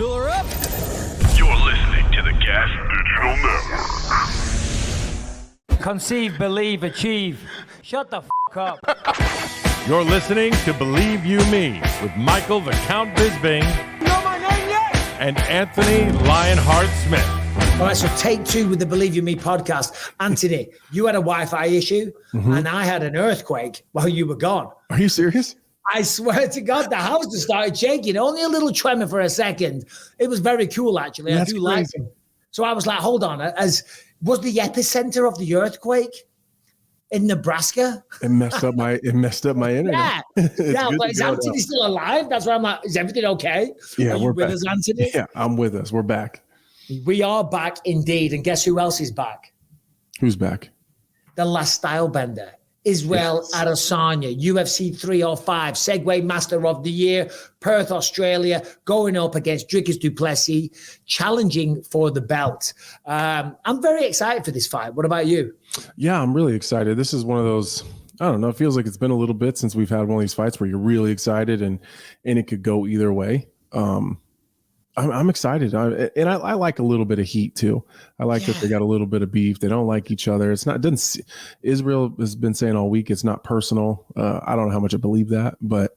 Fill her up. You're listening to the Gas Digital Network. Conceive, believe, achieve. Shut the f*** up. You're listening to Believe You Me with Michael the Count Bisping. You know my name yet? And Anthony Lionheart Smith. All right, so take two with the Believe You Me podcast. Anthony, you had a Wi-Fi issue, and I had an earthquake while you were gone. Are you serious? I swear to God, the house just started shaking. Only a little tremor for a second. It was very cool, actually. That's I do like it. So I was like, hold on. Was the epicenter of the earthquake in Nebraska? It messed up my internet. Yeah. But is Anthony still alive? That's why I'm like, is everything okay? Yeah, Are you with us, Anthony? Yeah, I'm with us. We're back. We are back indeed. And guess who else is back? Who's back? The last style bender. Israel Adesanya, UFC 305, Segway Master of the Year, Perth, Australia, going up against Dricus Du Plessis, challenging for the belt. I'm very excited for this fight. What about you? Yeah, I'm really excited. This is one of those, I don't know, it feels like it's been a little bit since we've had one of these fights where you're really excited and it could go either way. I'm excited. I like a little bit of heat too. I like that they got a little bit of beef. They don't like each other. Israel has been saying all week it's not personal. I don't know how much I believe that, but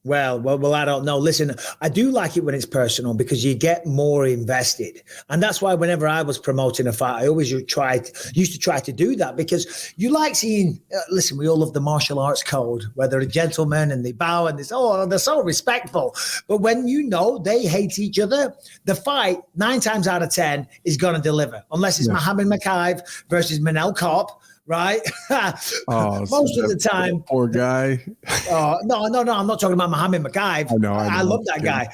Well, I don't know. Listen, I do like it when it's personal because you get more invested. And that's why whenever I was promoting a fight, I always used to try to do that because you like seeing, listen, we all love the martial arts code, where they're a gentleman and they bow and they're so respectful. But when you know they hate each other, the fight 9 times out of 10 is going to deliver, unless it's Muhammad Makayev versus Manel Kopp. Right? Most of the time. Poor guy. No. I'm not talking about Muhammad Makayev. I love that guy.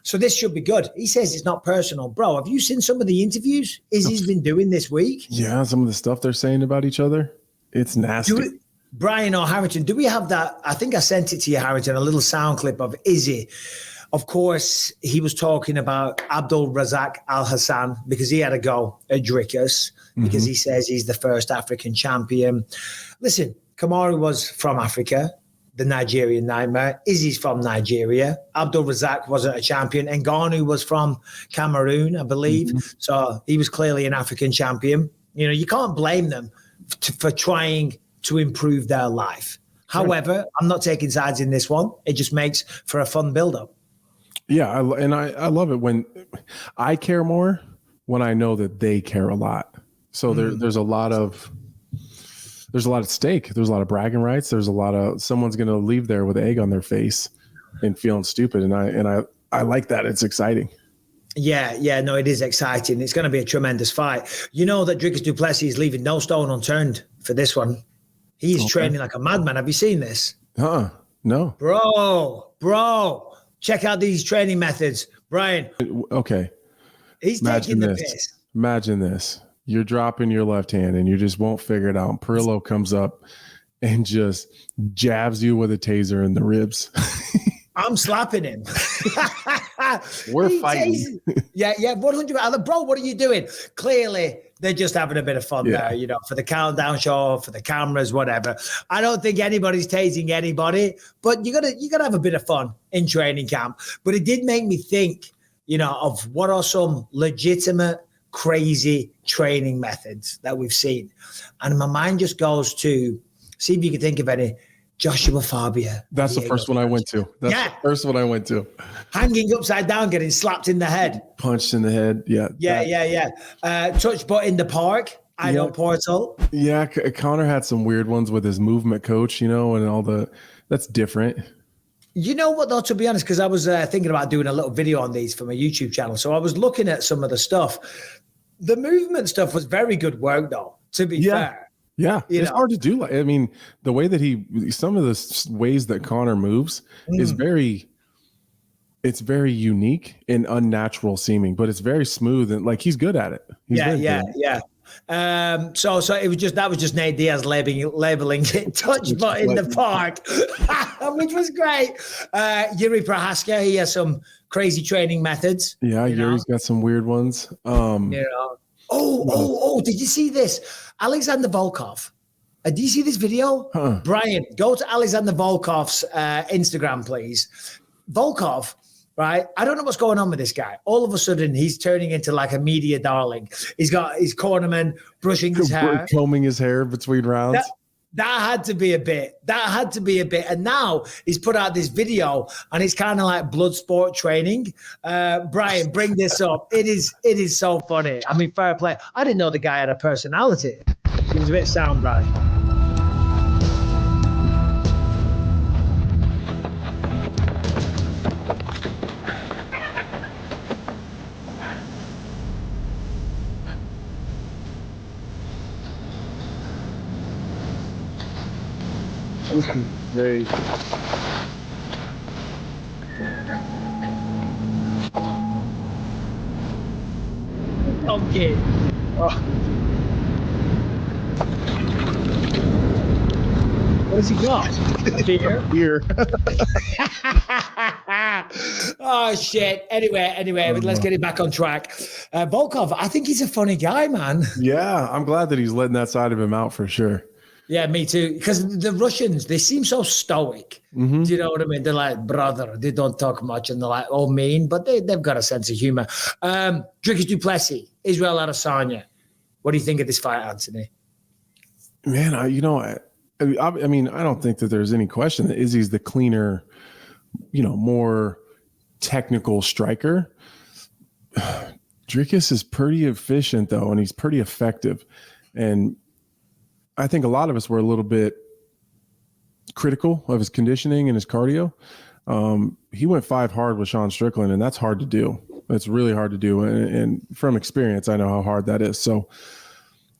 So this should be good. He says it's not personal. Bro, have you seen some of the interviews Izzy's been doing this week? Yeah, some of the stuff they're saying about each other. It's nasty. Brian or Harrington, do we have that? I think I sent it to you, Harrington, a little sound clip of Izzy. Of course, he was talking about Abdul Razak Al Hassan because he had a go at Dricus because he says he's the first African champion. Listen, Kamaru was from Africa, the Nigerian nightmare. Izzy's from Nigeria. Abdul Razak wasn't a champion. Ngannou was from Cameroon, I believe. So he was clearly an African champion. You know, you can't blame them for trying to improve their life. However, I'm not taking sides in this one. It just makes for a fun build-up. Yeah, I love it when I care more when I know that they care a lot. So there's a lot of stake. There's a lot of bragging rights. There's a lot of someone's going to leave there with egg on their face and feeling stupid. And I like that. It's exciting. Yeah, no, it is exciting. It's going to be a tremendous fight. You know that Dricus Du Plessis is leaving no stone unturned for this one. He's training like a madman. Have you seen this? No. Bro. Check out these training methods, Brian. Okay. He's taking the piss. Imagine this. You're dropping your left hand and you just won't figure it out. And Perillo comes up and just jabs you with a taser in the ribs. I'm slapping him. We're fighting. Yeah, 100%. Bro, what are you doing? Clearly, they're just having a bit of fun there, you know, for the countdown show, for the cameras, whatever. I don't think anybody's tasing anybody, but you gotta have a bit of fun in training camp. But it did make me think, you know, of what are some legitimate, crazy training methods that we've seen. And my mind just goes to see if you can think of any. Joshua Fabia. That's the first one I went to. The first one I went to. Hanging upside down, getting slapped in the head. Punched in the head. Yeah. Touch butt in the park. I know Portal. Yeah, Connor had some weird ones with his movement coach, you know, and all that's different. You know what, though, to be honest, because I was thinking about doing a little video on these for my YouTube channel. So I was looking at some of the stuff. The movement stuff was very good work, though, to be fair. Yeah, it's hard to do. I mean, the way that some of the ways that Connor moves is very unique and unnatural seeming, but it's very smooth and like he's good at it. Yeah. So it was just Nate Diaz labeling it touch butt in the park, which was great. Yuri Prohaska, he has some crazy training methods. Yeah, Yuri's got some weird ones. Did you see this? Alexander Volkov. Did you see this video? Brian, go to Alexander Volkov's Instagram, please. Volkov, right? I don't know what's going on with this guy. All of a sudden, he's turning into like a media darling. He's got his cornerman brushing his hair. Combing his hair between rounds. That had to be a bit. And now he's put out this video, and it's kind of like blood sport training. Brian, bring this up. It is so funny. I mean, fair play. I didn't know the guy had a personality. He was a bit sound, Brian. Hey. Okay. What has he got? A beer? Beer. Oh, shit. Anyway, let's get it back on track. Volkov, I think he's a funny guy, man. Yeah, I'm glad that he's letting that side of him out for sure. Yeah, me too. Because the Russians, they seem so stoic. Do you know what I mean? They're like, brother, they don't talk much, and they're like, oh, mean, but they've got a sense of humor. Dricus Du Plessis, Israel Adesanya. What do you think of this fight, Anthony? Man, I mean, I don't think that there's any question that Izzy's the cleaner, more technical striker. Dricus is pretty efficient, though, and he's pretty effective. And I think a lot of us were a little bit critical of his conditioning and his cardio. He went 5 hard with Sean Strickland, and that's hard to do. It's really hard to do. And from experience, I know how hard that is. So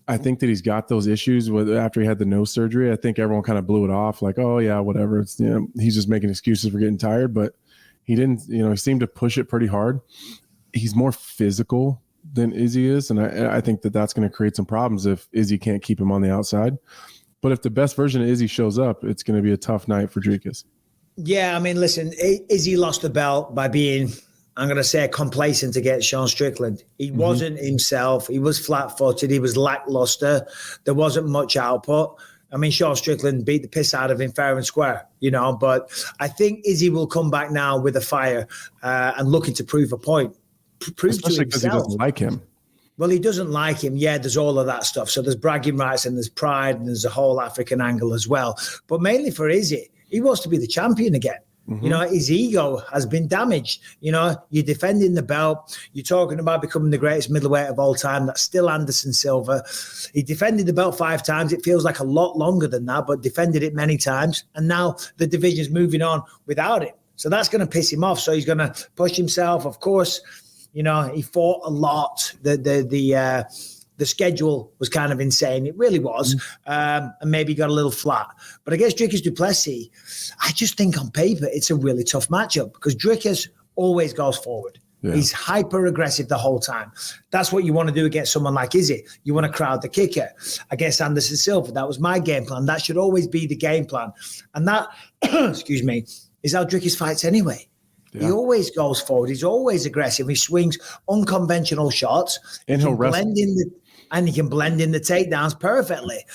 I think that he's got those issues after he had the nose surgery. I think everyone kind of blew it off like, oh yeah, whatever. It's, he's just making excuses for getting tired, but he didn't, he seemed to push it pretty hard. He's more physical than Izzy is. And I think that that's going to create some problems if Izzy can't keep him on the outside. But if the best version of Izzy shows up, it's going to be a tough night for Dricus. Yeah, I mean, listen, Izzy lost the belt by being, I'm going to say, complacent against Sean Strickland. He wasn't himself. He was flat-footed. He was lackluster. There wasn't much output. I mean, Sean Strickland beat the piss out of him fair and square, but I think Izzy will come back now with a fire and looking to prove a point. Especially because he doesn't like him. Well, he doesn't like him. Yeah, there's all of that stuff. So there's bragging rights and there's pride and there's a whole African angle as well. But mainly for Izzy, he wants to be the champion again. His ego has been damaged. You're defending the belt. You're talking about becoming the greatest middleweight of all time. That's still Anderson Silva. He defended the belt 5 times. It feels like a lot longer than that, but defended it many times. And now the division's moving on without it. So that's going to piss him off. So he's going to push himself. Of course, he fought a lot. The schedule was kind of insane. It really was. And maybe got a little flat. But against Dricus Du Plessis, I just think on paper it's a really tough matchup because Dricus always goes forward. Yeah. He's hyper aggressive the whole time. That's what you want to do against someone like Izzy. You want to crowd the kicker. Against Anderson Silva, that was my game plan. That should always be the game plan. And that, excuse me, is how Dricus fights anyway. Yeah. He always goes forward. He's always aggressive. He swings unconventional shots. And he'll blend in he can blend in the takedowns perfectly.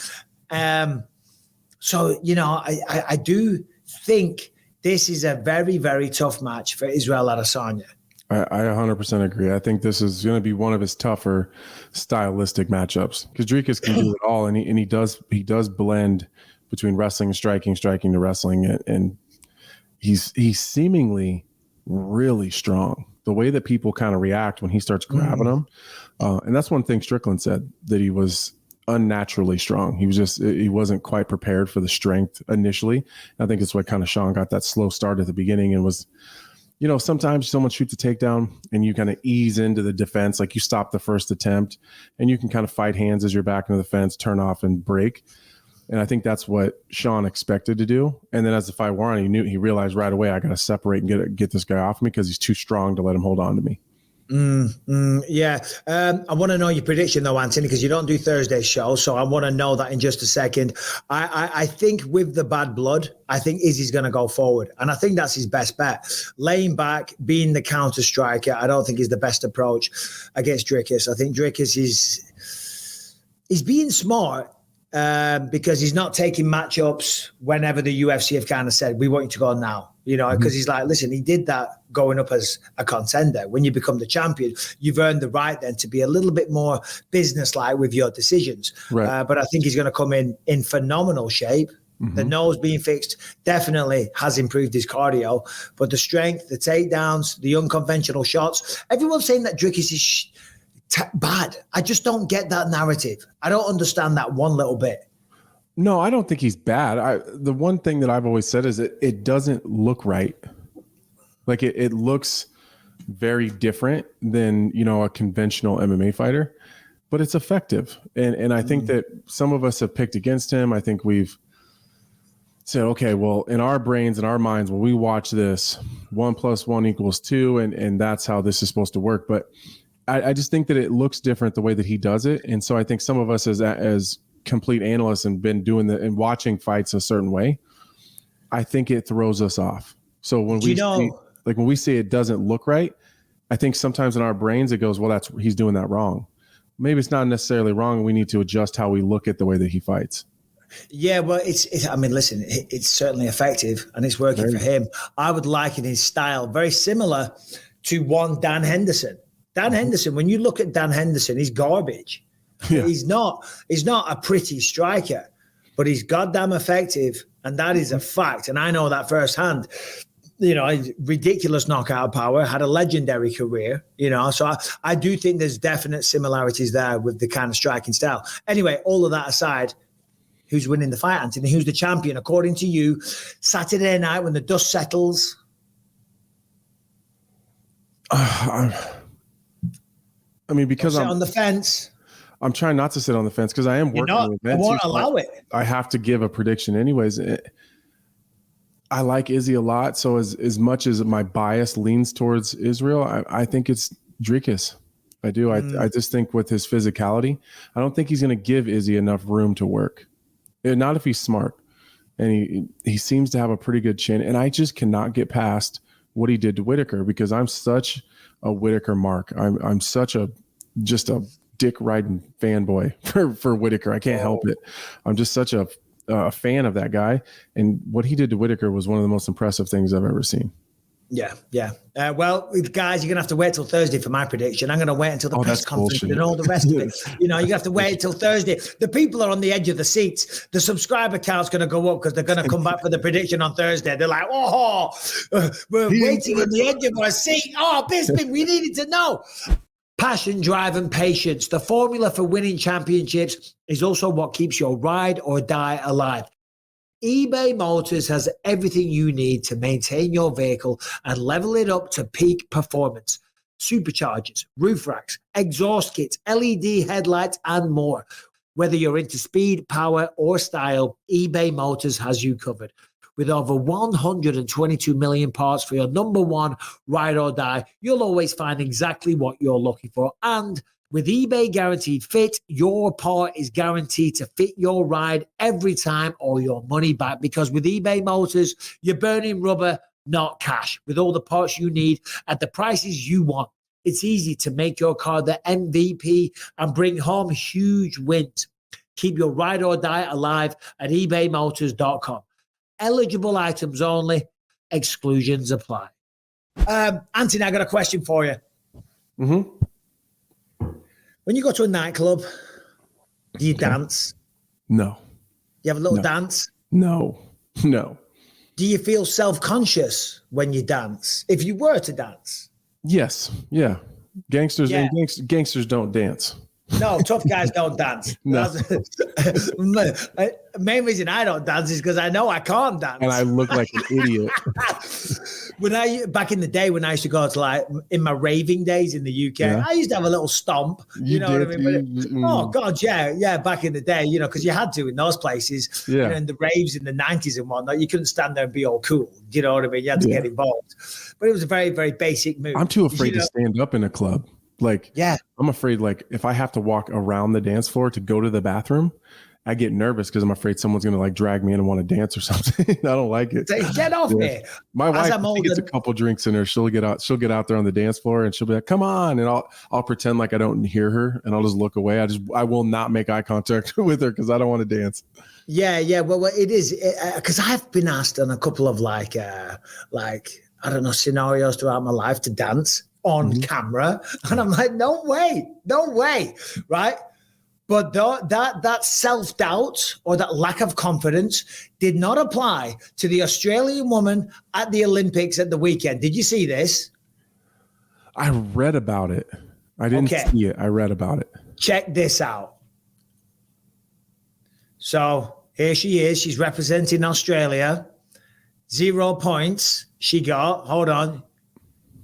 So, I do think this is a very, very tough match for Israel Adesanya. I 100% agree. I think this is going to be one of his tougher stylistic matchups because Dricus can do it all, and he does blend between wrestling and striking to wrestling, and he's seemingly really strong. The way that people kind of react when he starts grabbing them, and that's one thing Strickland said, that he was unnaturally strong. He wasn't quite prepared for the strength initially. I think it's why kind of Sean got that slow start at the beginning and was, sometimes someone shoots a takedown and you kind of ease into the defense, like you stop the first attempt and you can kind of fight hands as you're back into the fence, turn off and break. And I think that's what Sean expected to do. And then as the fight wore on, he realized right away, I got to separate and get this guy off me because he's too strong to let him hold on to me. Yeah. I want to know your prediction though, Anthony, because you don't do Thursday show. So I want to know that in just a second. I think with the bad blood, I think Izzy's going to go forward. And I think that's his best bet. Laying back, being the counter striker, I don't think is the best approach against Dricus. I think Dricus is being smart. Because he's not taking matchups whenever the UFC have kind of said, we want you to go now. because he's like, listen, he did that going up as a contender. When you become the champion, you've earned the right then to be a little bit more business-like with your decisions. Right. But I think he's going to come in phenomenal shape. The nose being fixed definitely has improved his cardio, but the strength, the takedowns, the unconventional shots, everyone's saying that Dricus is bad. I just don't get that narrative. I don't understand that one little bit. No, I don't think he's bad. The one thing that I've always said is that it doesn't look right. Like it looks very different than, a conventional MMA fighter, but it's effective. And I think that some of us have picked against him. I think we've said, okay, well, in our brains and our minds, when we watch this, 1 + 1 = 2, and that's how this is supposed to work. But I just think that it looks different the way that he does it. And so I think some of us as complete analysts and been doing and watching fights a certain way, I think it throws us off. So when when we say it doesn't look right, I think sometimes in our brains it goes, well, he's doing that wrong. Maybe it's not necessarily wrong. We need to adjust how we look at the way that he fights. Yeah, well, listen, it's certainly effective and it's working for him. I would liken his style very similar to one Dan Henderson. Dan Henderson, when you look at Dan Henderson, he's garbage. Yeah. He's not a pretty striker, but he's goddamn effective, and that is a fact. And I know that firsthand. Ridiculous knockout power, had a legendary career, so I do think there's definite similarities there with the kind of striking style. Anyway, all of that aside, who's winning the fight, Anthony? Who's the champion, according to you, Saturday night when the dust settles? Because I'm on the fence. I'm trying not to sit on the fence because I am working with events. I won't allow it. I have to give a prediction anyways. I like Izzy a lot. So as much as my bias leans towards Israel, I think it's Dricus. I do. I just think with his physicality, I don't think he's going to give Izzy enough room to work. Not if he's smart. And he seems to have a pretty good chin. And I just cannot get past what he did to Whitaker because I'm such a Whitaker mark. I'm such just a dick riding fanboy for Whitaker. I can't help it. I'm just such a fan of that guy. And what he did to Whitaker was one of the most impressive things I've ever seen. Yeah. Well, guys, you're going to have to wait till Thursday for my prediction. I'm going to wait until the press conference and all the rest of it. You have to wait until Thursday. The people are on the edge of the seats. The subscriber count's going to go up because they're going to come back for the prediction on Thursday. They're like, we're waiting on the edge of our seat. Oh, Bisping, we needed to know. Passion, drive, and patience. The formula for winning championships is also what keeps your ride or die alive. eBay Motors has everything you need to maintain your vehicle and level it up to peak performance. Superchargers, roof racks, exhaust kits, LED headlights, and more. Whether you're into speed, power, or style, eBay Motors has you covered. With over 122 million parts for your number one ride or die, you'll always find exactly what you're looking for. And with eBay Guaranteed Fit, your part is guaranteed to fit your ride every time or your money back. Because with eBay Motors, you're burning rubber, not cash. With all the parts you need at the prices you want, it's easy to make your car the MVP and bring home huge wins. Keep your ride or die alive at ebaymotors.com. Eligible items only. Exclusions apply. Anthony, I got a question for you. Mm-hmm. When you go to a nightclub, do you dance? No. You have a little dance? No. Do you feel self-conscious when you dance? If you were to dance? Yes. Yeah. Gangsters don't dance. No, tough guys don't dance. No. Main reason I don't dance is because I know I can't dance. And I look like an idiot. Back in the day when I used to go to in my raving days in the UK, I used to have a little stomp. You know what I mean? Oh God, yeah. Back in the day, because you had to in those places. Yeah. In the raves in the 90s and whatnot, you couldn't stand there and be all cool. You know what I mean? You had to get involved. But it was a very, very basic move. I'm too afraid to stand up in a club. I'm afraid if I have to walk around the dance floor to go to the bathroom I get nervous because I'm afraid someone's going to like drag me in and want to dance or something. I don't like it. Get off me. My wife, she gets a couple drinks in her. She'll get out there on the dance floor and she'll be like, come on. And I'll pretend like I don't hear her and I'll just look away. I will not make eye contact with her because I don't want to dance. Yeah. Well, it is because I've been asked on a couple of like, I don't know, scenarios throughout my life to dance on camera. And I'm like, no way. Right. But that self-doubt or that lack of confidence did not apply to the Australian woman at the Olympics at the weekend. Did you see this? I read about it. I didn't see it. I read about it. Check this out. So here she is. She's representing Australia. 0 points she got. Hold on.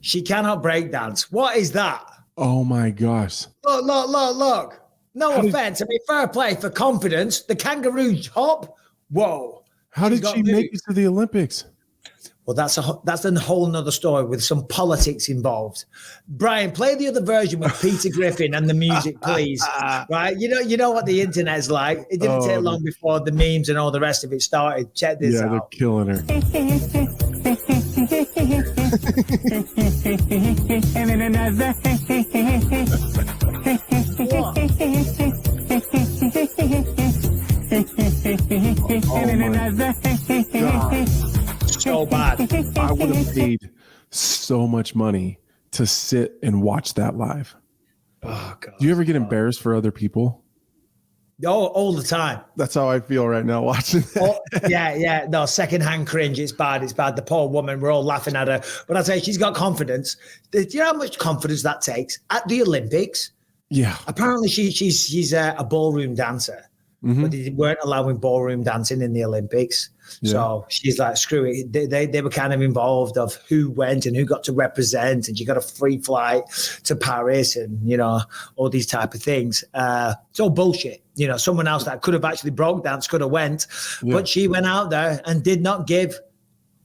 She cannot break dance. What is that? Oh, my gosh. Look. No offense. I mean, fair play for confidence. The kangaroo hop. Whoa. How did she make it to the Olympics? Well, that's a whole nother story with some politics involved. Brian, play the other version with Peter Griffin and the music, please. Right? You know what the internet's like. It didn't take long before the memes and all the rest of it started. Check this out. Yeah, they're killing her. Oh my God. So bad. I would have paid so much money to sit and watch that live. Oh God. Do you ever get embarrassed for other people? Oh, all the time. That's how I feel right now watching that. Oh, yeah. No, secondhand cringe. It's bad. The poor woman, we're all laughing at her. But I say she's got confidence. Do you know how much confidence that takes at the Olympics? Yeah. Apparently she's a ballroom dancer. But they weren't allowing ballroom dancing in the Olympics. Yeah. So she's like, screw it. They were kind of involved of who went and who got to represent. And she got a free flight to Paris and, all these type of things. It's all bullshit. Someone else that could have actually broke dance could have went. Yeah. But she went out there and did not give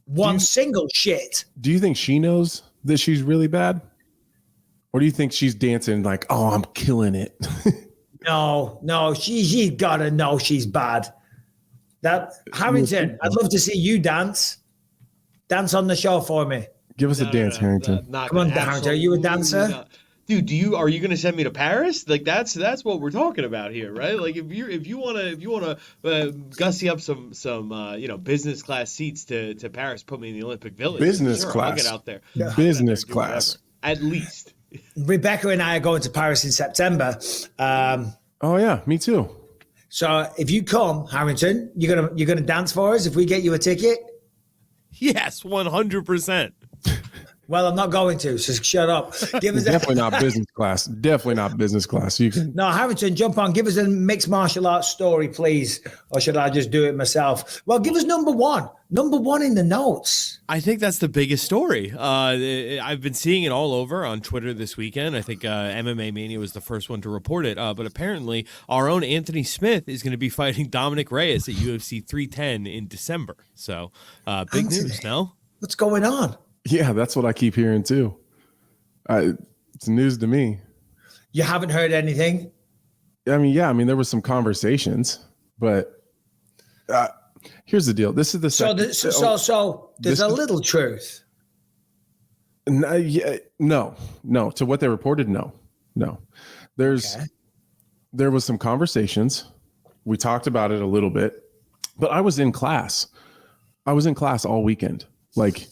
one single shit. Do you think she knows that she's really bad? Or do you think she's dancing like, oh, I'm killing it? No, she's got to know she's bad. That Harrington, I'd love to see you dance. Dance on the show for me. Give us a dance, Harrington. Come on, Harrington. Are you a dancer? Not. Dude, are you going to send me to Paris? Like that's what we're talking about here, right? Like if you want to gussy up some business class seats to Paris, put me in the Olympic Village. Business class. I'll get out there. Yeah. Business class. At least. Rebecca and I are going to Paris in September. Oh yeah, me too. So if you come, Harrington, you're gonna dance for us if we get you a ticket. Yes, 100%. Well, I'm not going to, so shut up. Give us Definitely not business class. Definitely not business class. You can. No, Harrington, jump on. Give us a mixed martial arts story, please. Or should I just do it myself? Well, give us number one. Number one in the notes. I think that's the biggest story. I've been seeing it all over on Twitter this weekend. I think MMA Mania was the first one to report it. But apparently, our own Anthony Smith is going to be fighting Dominic Reyes at UFC 310 in December. So, big news, no? What's going on? Yeah, that's what I keep hearing too. It's news to me. You haven't heard anything? I mean, there was some conversations, but here's the deal. This is the second. So there's a little truth. No. To what they reported, no. There was some conversations. We talked about it a little bit, but I was in class. All weekend. Like,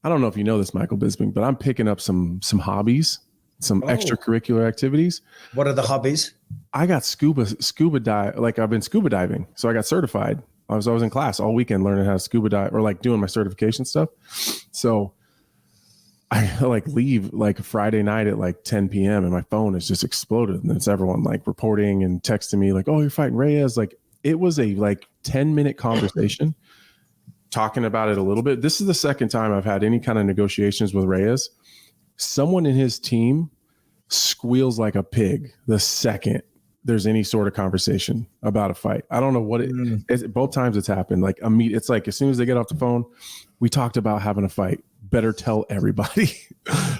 I don't know if you know this, Michael Bisping, but I'm picking up some hobbies, some extracurricular activities. What are the hobbies? I got scuba dive. Like I've been scuba diving, so I got certified. I was in class all weekend learning how to scuba dive or like doing my certification stuff. So I like leave like Friday night at like 10 p.m. and my phone has just exploded. And it's everyone like reporting and texting me like, "Oh, you're fighting Reyes." Like it was a like 10-minute conversation. Talking about it a little bit. This is the second time I've had any kind of negotiations with Reyes. Someone in his team squeals like a pig the second there's any sort of conversation about a fight. I don't know what it both times it's happened. Like it's like as soon as they get off the phone, we talked about having a fight. Better tell everybody.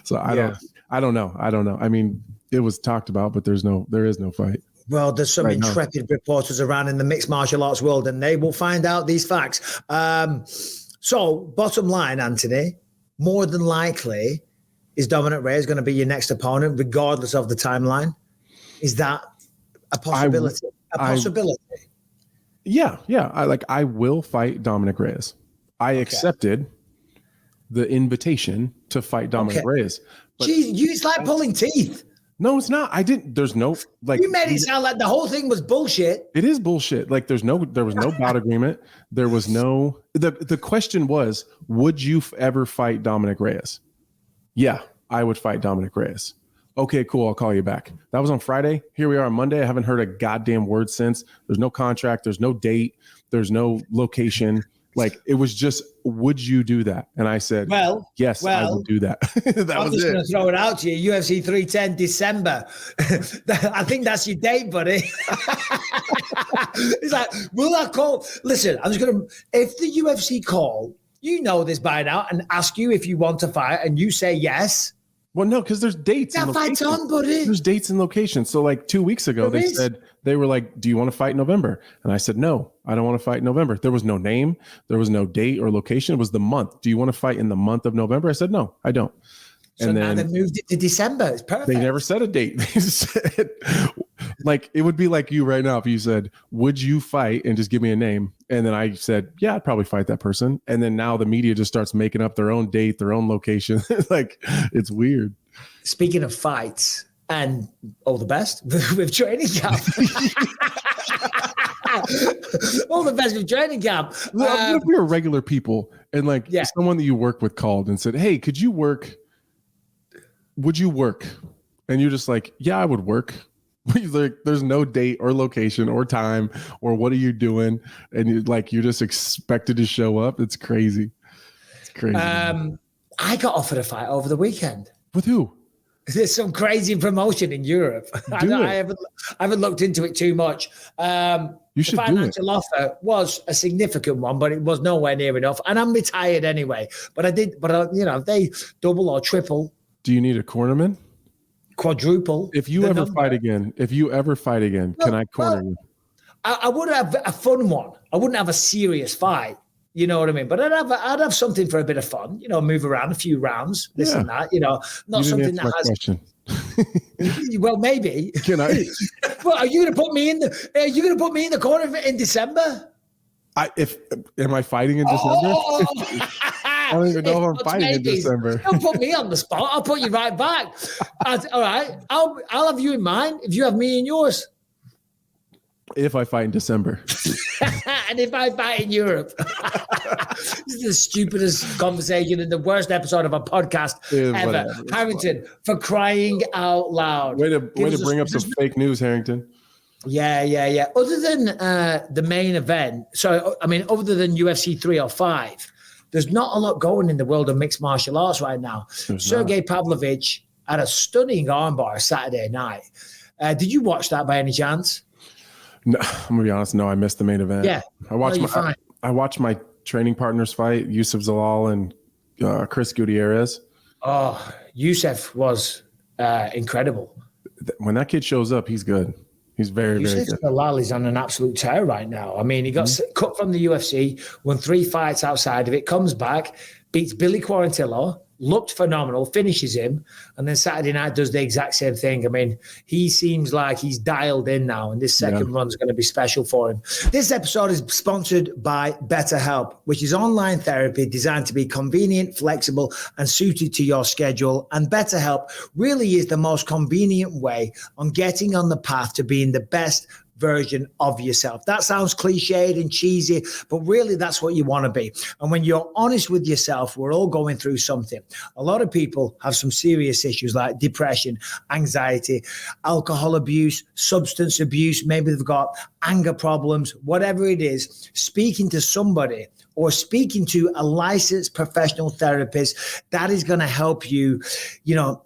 So I don't know. I mean, it was talked about, but there is no fight. Well, there's some intrepid reporters around in the mixed martial arts world, and they will find out these facts. So, bottom line, Anthony, more than likely, is Dominic Reyes going to be your next opponent, regardless of the timeline? Is that a possibility? Yeah. I will fight Dominic Reyes. I accepted the invitation to fight Dominic Reyes. Jeez, it's like pulling teeth. No, it's not. I didn't. There's no like. You made it sound like the whole thing was bullshit. It is bullshit. Like there was no bout agreement. There was no. The question was, would you ever fight Dominic Reyes? Yeah, I would fight Dominic Reyes. Okay, cool. I'll call you back. That was on Friday. Here we are on Monday. I haven't heard a goddamn word since. There's no contract. There's no date. There's no location. Like it was just, would you do that? And I said, yes, I would do that. I'm just going to throw it out to you. UFC 310 December. I think that's your date, buddy. It's like, will I call? Listen, I'm just going to, if the UFC call, you know this by now, and ask you if you want to fight, and you say yes. Well, no, because there's dates. That fight's on, buddy. There's dates and locations. So like 2 weeks ago, they were like, do you want to fight in November? And I said, no, I don't want to fight in November. There was no name. There was no date or location. It was the month. Do you want to fight in the month of November? I said, no, I don't. So now they moved it to December. It's perfect. They never said a date. They said, like, it would be like you right now if you said, would you fight, and just give me a name? And then I said, yeah, I'd probably fight that person. And then now the media just starts making up their own date, their own location. Like, it's weird. Speaking of fights, and all the best with training camp. All the best with training camp. What if we were regular people and like someone that you work with called and said, hey, could you work? Would you work? And you're just like, yeah, I would work. Like, there's no date or location or time or what are you doing? And you're just expected to show up. It's crazy. It's crazy. I got offered a fight over the weekend. With who? There's some crazy promotion in Europe. I haven't looked into it too much. You should the financial offer was a significant one, but it was nowhere near enough. And I'm retired anyway. But they double or triple. Do you need a cornerman? Quadruple. If you ever fight again, can I corner you? I would have a fun one. I wouldn't have a serious fight. You know what I mean? But I'd have something for a bit of fun. Move around a few rounds, this and that. Not something that has. Question. Well, maybe. Can I? Well, are you going to put me in the? Are you going to put me in the corner in December? Am I fighting in December? I don't even know if I'm fighting in December. Don't put me on the spot. I'll put you right back. All right. I'll have you in mind if you have me in yours. If I fight in December. And if I fight in Europe. This is the stupidest conversation and the worst episode of a podcast ever. Harrington, for crying out loud. Way to bring up some fake news, Harrington. Yeah. Other than the main event, other than UFC 305, there's not a lot going in the world of mixed martial arts right now. Sergey Pavlovich had a stunning armbar Saturday night. Did you watch that by any chance? No, I'm gonna be honest. No, I missed the main event. Yeah, I watched my training partners fight, Yusuf Zalal and Chris Gutierrez. Oh, Yusuf was incredible. When that kid shows up, he's good. He's very, very good. Zalal is on an absolute tear right now. I mean, he got cut from the UFC, won 3 fights outside of it, comes back, beats Billy Quarantillo, looked phenomenal, finishes him, and then Saturday night does the exact same thing. I mean, he seems like he's dialed in now, and this second run's going to be special for him. This episode is sponsored by BetterHelp, which is online therapy designed to be convenient, flexible, and suited to your schedule. And BetterHelp really is the most convenient way on getting on the path to being the best version of yourself. That sounds cliched and cheesy, but really that's what you want to be. And when you're honest with yourself, we're all going through something. A lot of people have some serious issues like depression, anxiety, alcohol abuse, substance abuse. Maybe they've got anger problems, whatever it is. Speaking to somebody or speaking to a licensed professional therapist, that is going to help you,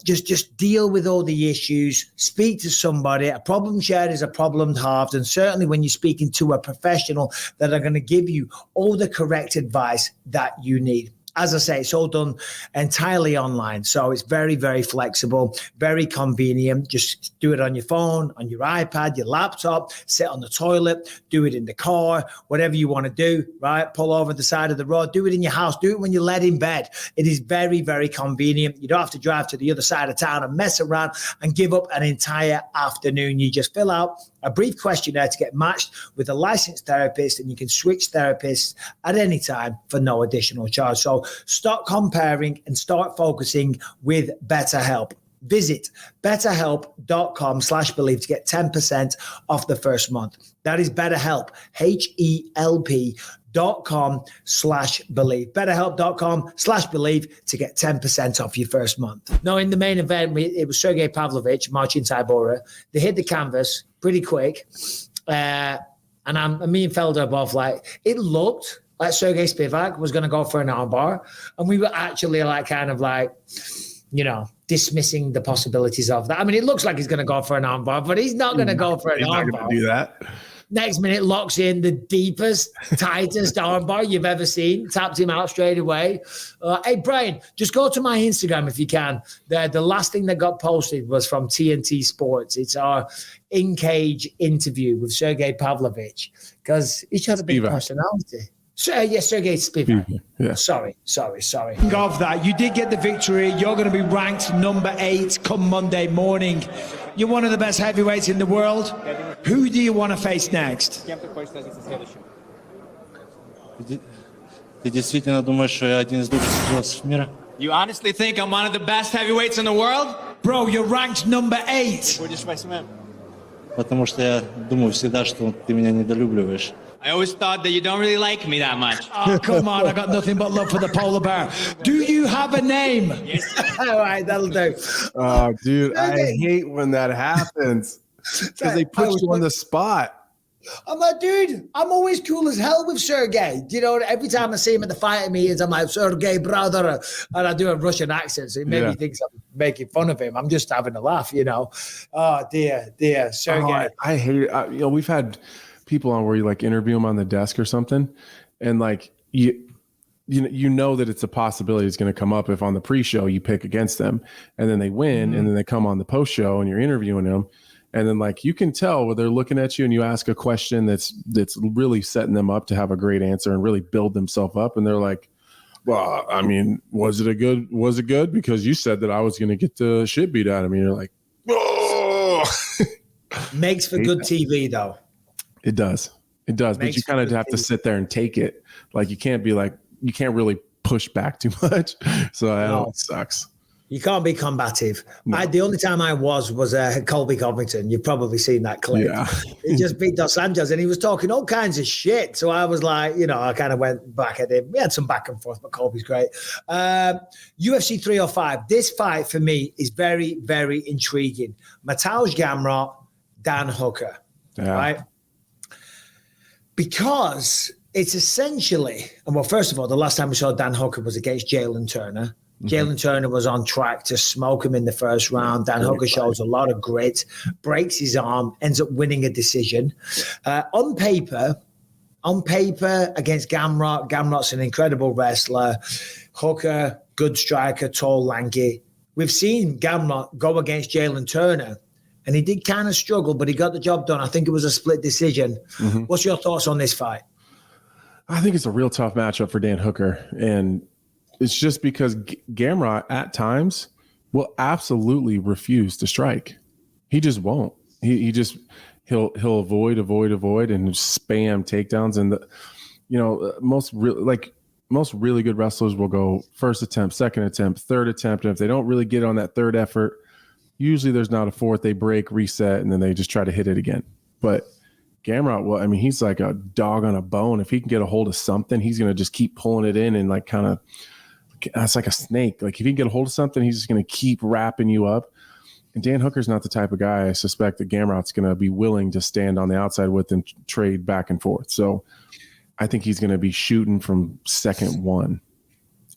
just deal with all the issues, speak to somebody. A problem shared is a problem halved. And certainly when you're speaking to a professional that are going to give you all the correct advice that you need. As I say, it's all done entirely online. So it's very, very flexible, very convenient. Just do it on your phone, on your iPad, your laptop, sit on the toilet, do it in the car, whatever you want to do, right? Pull over the side of the road, do it in your house, do it when you're led in bed. It is very, very convenient. You don't have to drive to the other side of town and mess around and give up an entire afternoon. You just fill out a brief questionnaire to get matched with a licensed therapist, and you can switch therapists at any time for no additional charge. So stop comparing and start focusing with BetterHelp. Visit betterhelp.com/believe to get 10% off the first month. That is BetterHelp, HELP.com/believe. BetterHelp.com/believe to get 10% off your first month. Now, in the main event, it was Sergey Pavlovich, Marcin Tybura. They hit the canvas pretty quick. And me and Felder are both like, it looked like Sergey Spivak was going to go for an armbar. And we were actually dismissing the possibilities of that. I mean, it looks like he's going to go for an armbar, but he's not going to go for an armbar. He's not going to do that. Next minute, locks in the deepest, tightest armbar you've ever seen. Tapped him out straight away. Hey, Brian, just go to my Instagram if you can. The last thing that got posted was from TNT Sports. It's our in-cage interview with Sergey Pavlovich, because he's got a big personality. Sergey Spivak. Yeah. Sorry. Of that, you did get the victory. You're going to be ranked number 8 come Monday morning. You're one of the best heavyweights in the world. Who do you want to face next? Ты действительно думаешь, что я один из лучших боссов мира? You honestly think I'm one of the best heavyweights in the world? Bro, you're ranked number 8. Потому что я думаю всегда, что ты меня недолюбливаешь. I always thought that you don't really like me that much. Oh, come on, I got nothing but love for the polar bear. Do you have a name? All right, that'll do. Oh, dude, I hate when that happens because they put you on the spot. I'm like, dude, I'm always cool as hell with Sergey. You know, every time I see him at the fighting meetings, I'm like, Sergey, brother. And I do a Russian accent, so he maybe thinks I'm making fun of him. I'm just having a laugh, you know. Oh, dear, Sergey. I hate it. We've had people on where you like interview them on the desk or something, and like you know that it's a possibility it's going to come up if on the pre-show you pick against them, and then they win, and then they come on the post-show and you're interviewing them, and then like you can tell where they're looking at you and you ask a question that's really setting them up to have a great answer and really build themselves up, and they're like, well, I mean, was it good? Because you said that I was going to get the shit beat out of me. You're like, oh. Makes for good TV though. It does. But you kind of have to sit there and take it. Like you can't really push back too much. So it sucks. You can't be combative. No. The only time I was Colby Covington. You've probably seen that clip. Yeah. He just beat Dos Anjos and he was talking all kinds of shit. So I was like, I kind of went back at him. We had some back and forth, but Colby's great. UFC 305. This fight for me is very, very intriguing. Mateusz Gamrot, Dan Hooker. Yeah. Right? Because it's essentially, first of all, the last time we saw Dan Hooker was against Jalen Turner. Jalen Turner was on track to smoke him in the first round. Dan Hooker shows a lot of grit, breaks his arm, ends up winning a decision. On paper against Gamrot, Gamrot's an incredible wrestler. Hooker, good striker, tall, lanky. We've seen Gamrot go against Jalen Turner, and he did kind of struggle, but he got the job done. I think it was a split decision. What's your thoughts on this fight? I think it's a real tough matchup for Dan Hooker. And it's just because Gamrot at times will absolutely refuse to strike. He just won't. He'll avoid and spam takedowns. And most really good wrestlers will go first attempt, second attempt, third attempt. And if they don't really get on that third effort, usually there's not a fourth. They break, reset, and then they just try to hit it again. But Gamrot, he's like a dog on a bone. If he can get a hold of something, he's going to just keep pulling it in and like kind of, it's like a snake. Like if he can get a hold of something, he's just going to keep wrapping you up. And Dan Hooker's not the type of guy I suspect that Gamrot's going to be willing to stand on the outside with and trade back and forth. So I think he's going to be shooting from second one,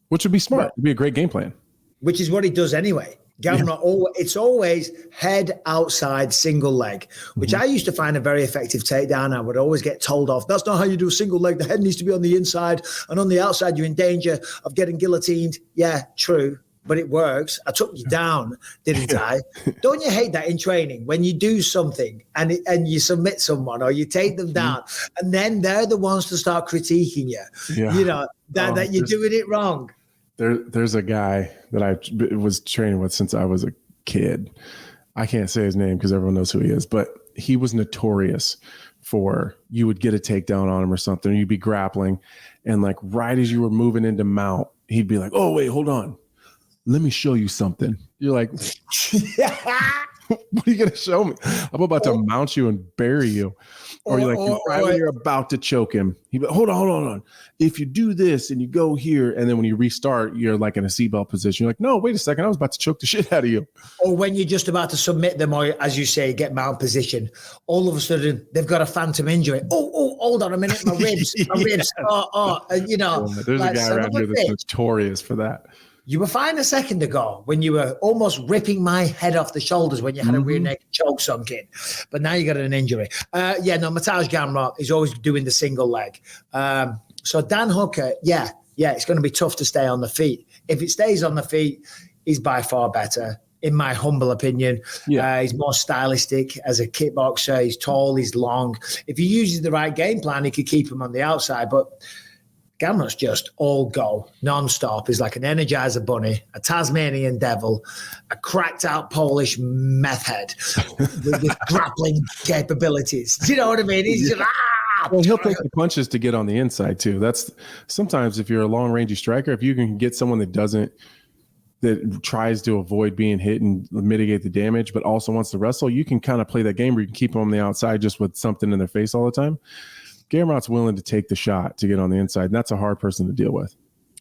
which would be smart. It'd be a great game plan. which is what he does anyway. Gamrot, it's always head outside single leg, which I used to find a very effective takedown. I would always get told off. That's not how you do a single leg. The head needs to be on the inside, and on the outside, you're in danger of getting guillotined. Yeah, true, but it works. I took you down, didn't I? Don't you hate that in training when you do something and you submit someone or you take them down, and then they're the ones to start critiquing you? Yeah. You know that you're doing it wrong. There's a guy that I was training with since I was a kid. I can't say his name because everyone knows who he is, but he was notorious for, you would get a takedown on him or something, or you'd be grappling, and like right as you were moving into mount, he'd be like, "Oh, wait, hold on. Let me show you something." You're like, what are you going to show me? I'm about to mount you and bury you. Or you're like, right when you're about to choke him, he'd be like, hold on. If you do this and you go here, and then when you restart, you're like in a seatbelt position. You're like, no, wait a second. I was about to choke the shit out of you. Or when you're just about to submit them, or as you say, get mount position, all of a sudden they've got a phantom injury. Oh, hold on a minute. My ribs, ribs. You know. There's a guy around here that's notorious for that. You were fine a second ago when you were almost ripping my head off the shoulders when you had a rear naked choke sunk in, but now you got an injury. Matej Gamrot is always doing the single leg. So Dan Hooker, it's going to be tough to stay on the feet. If it stays on the feet, he's by far better, in my humble opinion. He's more stylistic as a kickboxer. He's tall, he's long. If he uses the right game plan, he could keep him on the outside, but Gamrot's just all go, non-stop. He's like an Energizer bunny, a Tasmanian devil, a cracked-out Polish meth head with grappling capabilities. Do you know what I mean? He's just, Well, he'll take the punches to get on the inside, too. That's sometimes if you're a long-rangey striker, if you can get someone that tries to avoid being hit and mitigate the damage, but also wants to wrestle, you can kind of play that game where you can keep them on the outside just with something in their face all the time. Gamrot's willing to take the shot to get on the inside, and that's a hard person to deal with.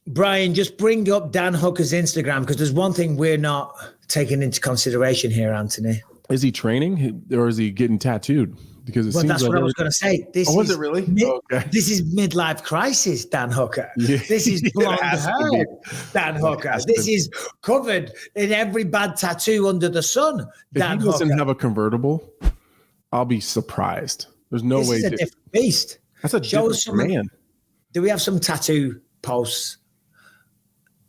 Brian, just bring up Dan Hooker's Instagram, because there's one thing we're not taking into consideration here, Anthony. Is he training, or is he getting tattooed? Because it seems that's like what I was going to say. Was it really? Okay. This is midlife crisis, Dan Hooker. Yeah. This is blonde hair, Dan Hooker. This is covered in every bad tattoo under the sun, Dan Hooker. If he doesn't have a convertible, I'll be surprised. There's no way. This is a different beast. That's a different man. Do we have some tattoo posts?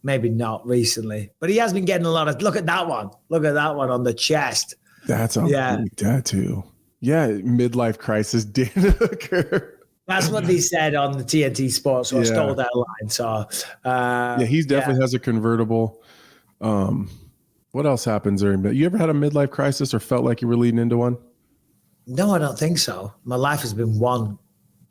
Maybe not recently, but he has been getting a lot of. Look at that one. Look at that one on the chest. That's a big tattoo. Yeah, midlife crisis did occur. That's what they said on the TNT Sports. So I stole that line. So he definitely has a convertible. What else happens during? You ever had a midlife crisis or felt like you were leading into one? No, I don't think so. My life has been one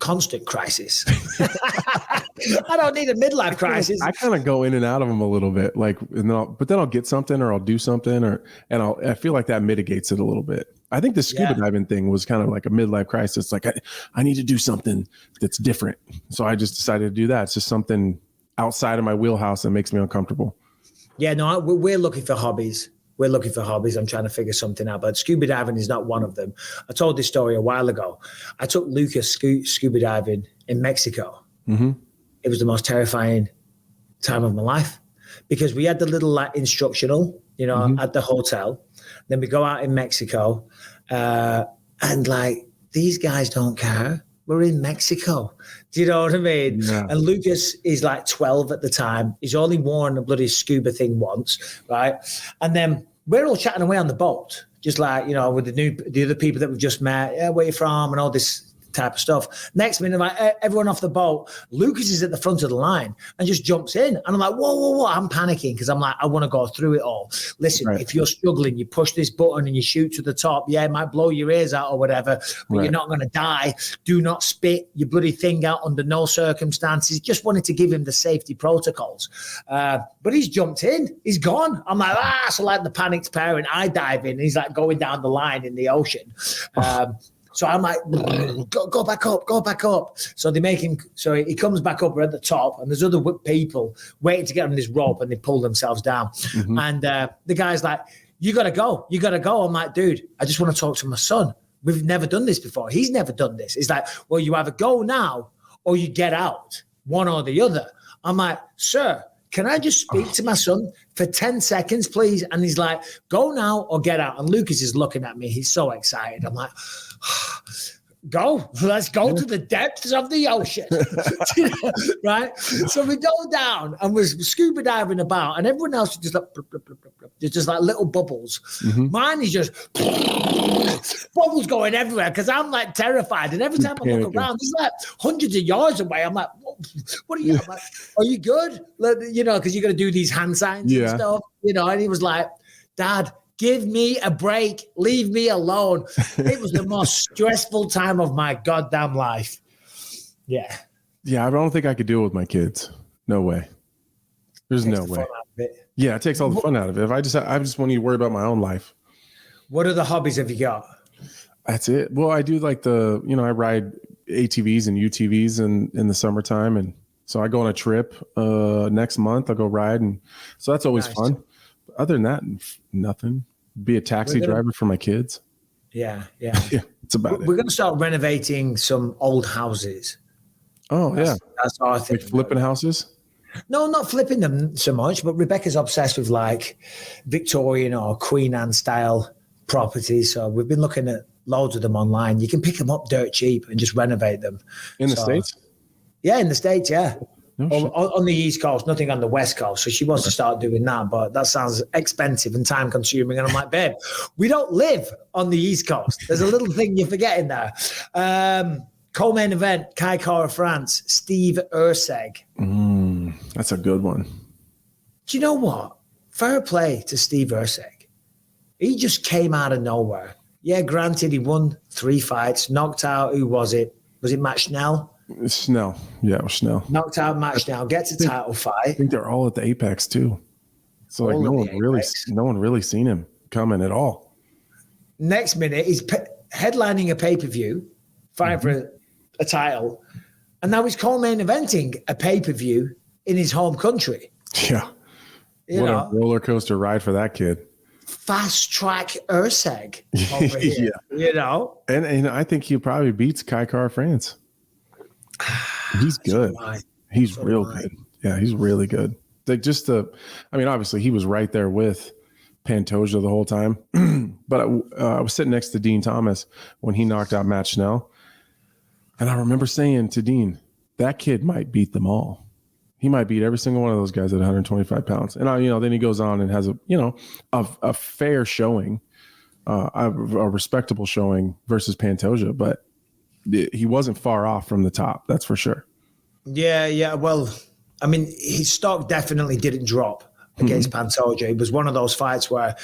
constant crisis. I don't need a midlife crisis. I kind of go in and out of them a little bit, like, but then I'll get something or I'll do something, I feel like that mitigates it a little bit. I think the scuba diving thing was kind of like a midlife crisis. Like I need to do something that's different, so I just decided to do that. It's just something outside of my wheelhouse that makes me uncomfortable. Yeah, no, we're looking for hobbies. We're looking for hobbies. I'm trying to figure something out, but scuba diving is not one of them. I told this story a while ago. I took Lucas scuba diving in Mexico. Mm-hmm. It was the most terrifying time of my life because we had the little instructional, at the hotel. Then we go out in Mexico and these guys don't care. We're in Mexico. Do you know what I mean? Yeah. And Lucas is 12 at the time. He's only worn a bloody scuba thing once, right? And then we're all chatting away on the boat, just with the other people that we've just met. Where you from? And all this type of stuff. Next minute, everyone off the boat. Lucas is at the front of the line and just jumps in. And I'm like, whoa. I'm panicking because I'm like, I want to go through it all. Listen, if you're struggling, you push this button and you shoot to the top. Yeah, it might blow your ears out or whatever, but you're not going to die. Do not spit your bloody thing out under no circumstances. Just wanted to give him the safety protocols. But he's jumped in. He's gone. I'm like, so like the panicked parent, I dive in. And he's like going down the line in the ocean. So I'm like, go back up. So they make him, so he comes back up. We're at the top and there's other people waiting to get on this rope and they pull themselves down. Mm-hmm. And the guy's like, you got to go. I'm like, dude, I just want to talk to my son. We've never done this before. He's never done this. He's like, well, you either go now or you get out, one or the other. I'm like, sir, can I just speak to my son for 10 seconds, please? And he's like, go now or get out. And Lucas is looking at me. He's so excited. I'm like, go, let's go to the depths of the ocean. Right? So we go down and we're scuba diving about, and everyone else is just like, there's just like little bubbles. Mine is just bubbles going everywhere because I'm like terrified. And every time I look around, it's like hundreds of yards away. I'm like, what are you? I'm like, are you good? You know, because you got to do these hand signs and stuff, you know. And he was like, Dad, give me a break. Leave me alone. It was the most stressful time of my goddamn life. Yeah. Yeah, I don't think I could do it with my kids. No way. There's no way. Yeah, it takes all the fun out of it. If I just want you to worry about my own life. What other hobbies have you got? That's it. Well, I do like I ride ATVs and UTVs in the summertime. And so I go on a trip next month. I'll go ride. And so that's always fun. But other than that, nothing. Be a taxi driver for my kids. Yeah. Yeah, it's about it. We're going to start renovating some old houses. Oh, That's our thing. Like flipping houses? No, not flipping them so much, but Rebecca's obsessed with like Victorian or Queen Anne style properties. So we've been looking at loads of them online. You can pick them up dirt cheap and just renovate them. In the States? Yeah, in the States, yeah. No on the East Coast, nothing on the West Coast. So she wants to start doing that, but that sounds expensive and time consuming. And I'm like, babe, we don't live on the East Coast. There's a little thing you're forgetting there. Co-main event, Kai Kara France, Steve Erceg. That's a good one. Do you know what? Fair play to Steve Erceg. He just came out of nowhere. Yeah, granted, he won 3 fights, knocked out, who was it? Was it Matt Schnell? Snell. Yeah, it was Snell. Knocked out Matt Schnell, gets a title fight. I think they're all at the Apex too. So like no one really seen him coming at all. Next minute, he's headlining a pay-per-view, fighting for a title, and now he's co-main eventing a pay-per-view in his home country. Yeah. What a roller coaster ride for that kid. Fast track Erceg over here. You know? And I think he probably beats Kai Kara France. He's good. He's real good. Yeah, he's really good. Like obviously he was right there with Pantoja the whole time. But I was sitting next to Dean Thomas when he knocked out Matt Schnell. And I remember saying to Dean, that kid might beat them all. He might beat every single one of those guys at 125 pounds. And then he goes on and has a fair showing, a respectable showing versus Pantoja, but he wasn't far off from the top. That's for sure. Yeah. Well, I mean, his stock definitely didn't drop against Pantoja. It was one of those fights where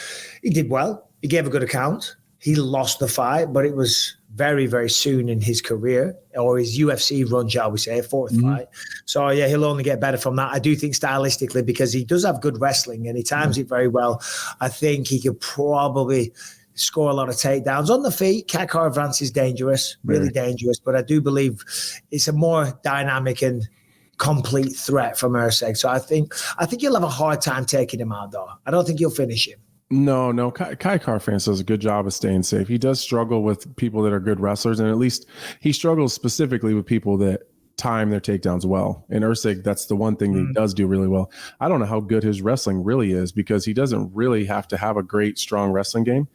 he did well. He gave a good account. He lost the fight, but it was very, very soon in his career or his UFC run, shall we say, fourth fight. So, yeah, he'll only get better from that. I do think stylistically, because he does have good wrestling and he times it very well, I think he could probably score a lot of takedowns. On the feet, Kai Kara France is dangerous, really dangerous, but I do believe it's a more dynamic and complete threat from Erceg. So I think you'll have a hard time taking him out, though. I don't think you'll finish him. No. Kai Kara France does a good job of staying safe. He does struggle with people that are good wrestlers, and at least he struggles specifically with people that time their takedowns well. And Erceg, that's the one thing that he does do really well. I don't know how good his wrestling really is, because he doesn't really have to have a great, strong wrestling game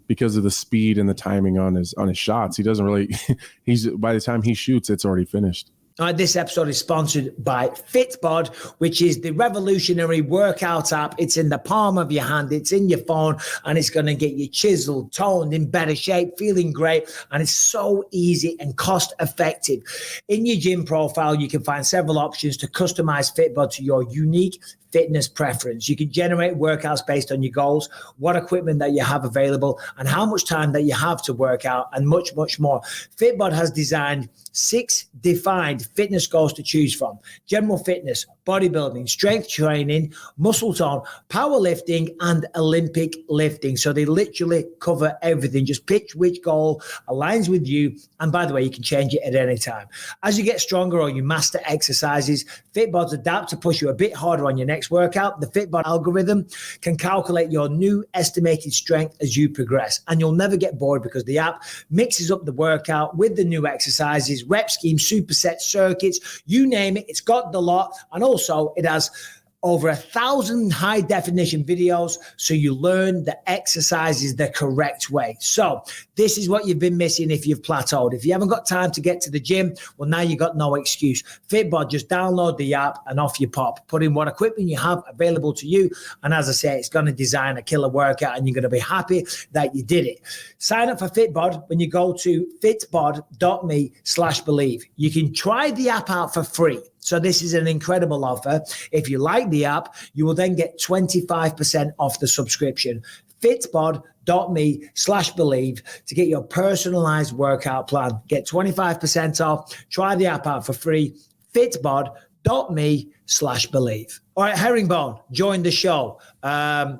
because of the speed and the timing on his shots. He doesn't really, by the time he shoots, it's already finished. This episode is sponsored by Fitbod, which is the revolutionary workout app. It's in the palm of your hand. It's in your phone, and it's going to get you chiseled, toned, in better shape, feeling great. And it's so easy and cost effective. In your gym profile, you can find several options to customize Fitbod to your unique fitness preference. You can generate workouts based on your goals, what equipment that you have available, and how much time that you have to work out, and much, much more. Fitbod has designed 6 defined fitness goals to choose from: general fitness, bodybuilding, strength training, muscle tone, powerlifting, and Olympic lifting. So they literally cover everything. Just pick which goal aligns with you. And by the way, you can change it at any time. As you get stronger or you master exercises, Fitbods adapt to push you a bit harder on your next workout. The Fitbod algorithm can calculate your new estimated strength as you progress. And you'll never get bored, because the app mixes up the workout with the new exercises, rep schemes, supersets, circuits, you name it. It's got the lot. And also it has over 1,000 high definition videos so you learn the exercises the correct way. So this is what you've been missing if you've plateaued. If you haven't got time to get to the gym, well, now you got no excuse. Fitbod, just download the app and off you pop. Put in what equipment you have available to you. And as I say, it's going to design a killer workout and you're going to be happy that you did it. Sign up for Fitbod when you go to fitbod.me/believe. You can try the app out for free. So this is an incredible offer. If you like the app, you will then get 25% off the subscription. Fitbod.me/believe to get your personalized workout plan. Get 25% off. Try the app out for free. Fitbod.me/believe. All right, Herringbone, join the show. Renato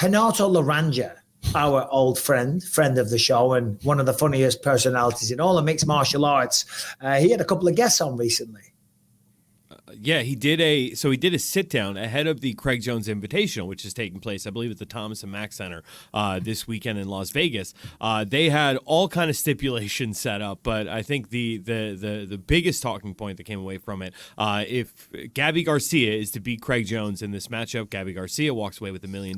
Laranja, our old friend of the show and one of the funniest personalities in all of mixed martial arts. He had a couple of guests on recently. Yeah, he did a sit down ahead of the Craig Jones Invitational, which is taking place, I believe, at the Thomas and Mack Center this weekend in Las Vegas. They had all kind of stipulations set up, but I think the biggest talking point that came away from it, if Gabby Garcia is to beat Craig Jones in this matchup, Gabby Garcia walks away with $1 million.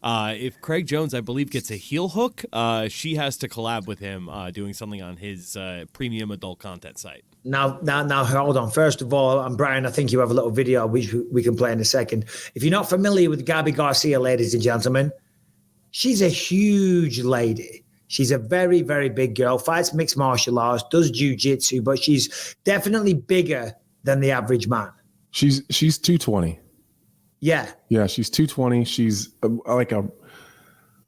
If Craig Jones, I believe, gets a heel hook, she has to collab with him doing something on his premium adult content site. Now, hold on. First of all, and Brian, I think you have a little video which we can play in a second. If you're not familiar with Gabby Garcia, ladies and gentlemen, she's a huge lady. She's a very, very big girl, fights mixed martial arts, does jiu-jitsu, but she's definitely bigger than the average man. She's 220. Yeah. Yeah, she's 220. She's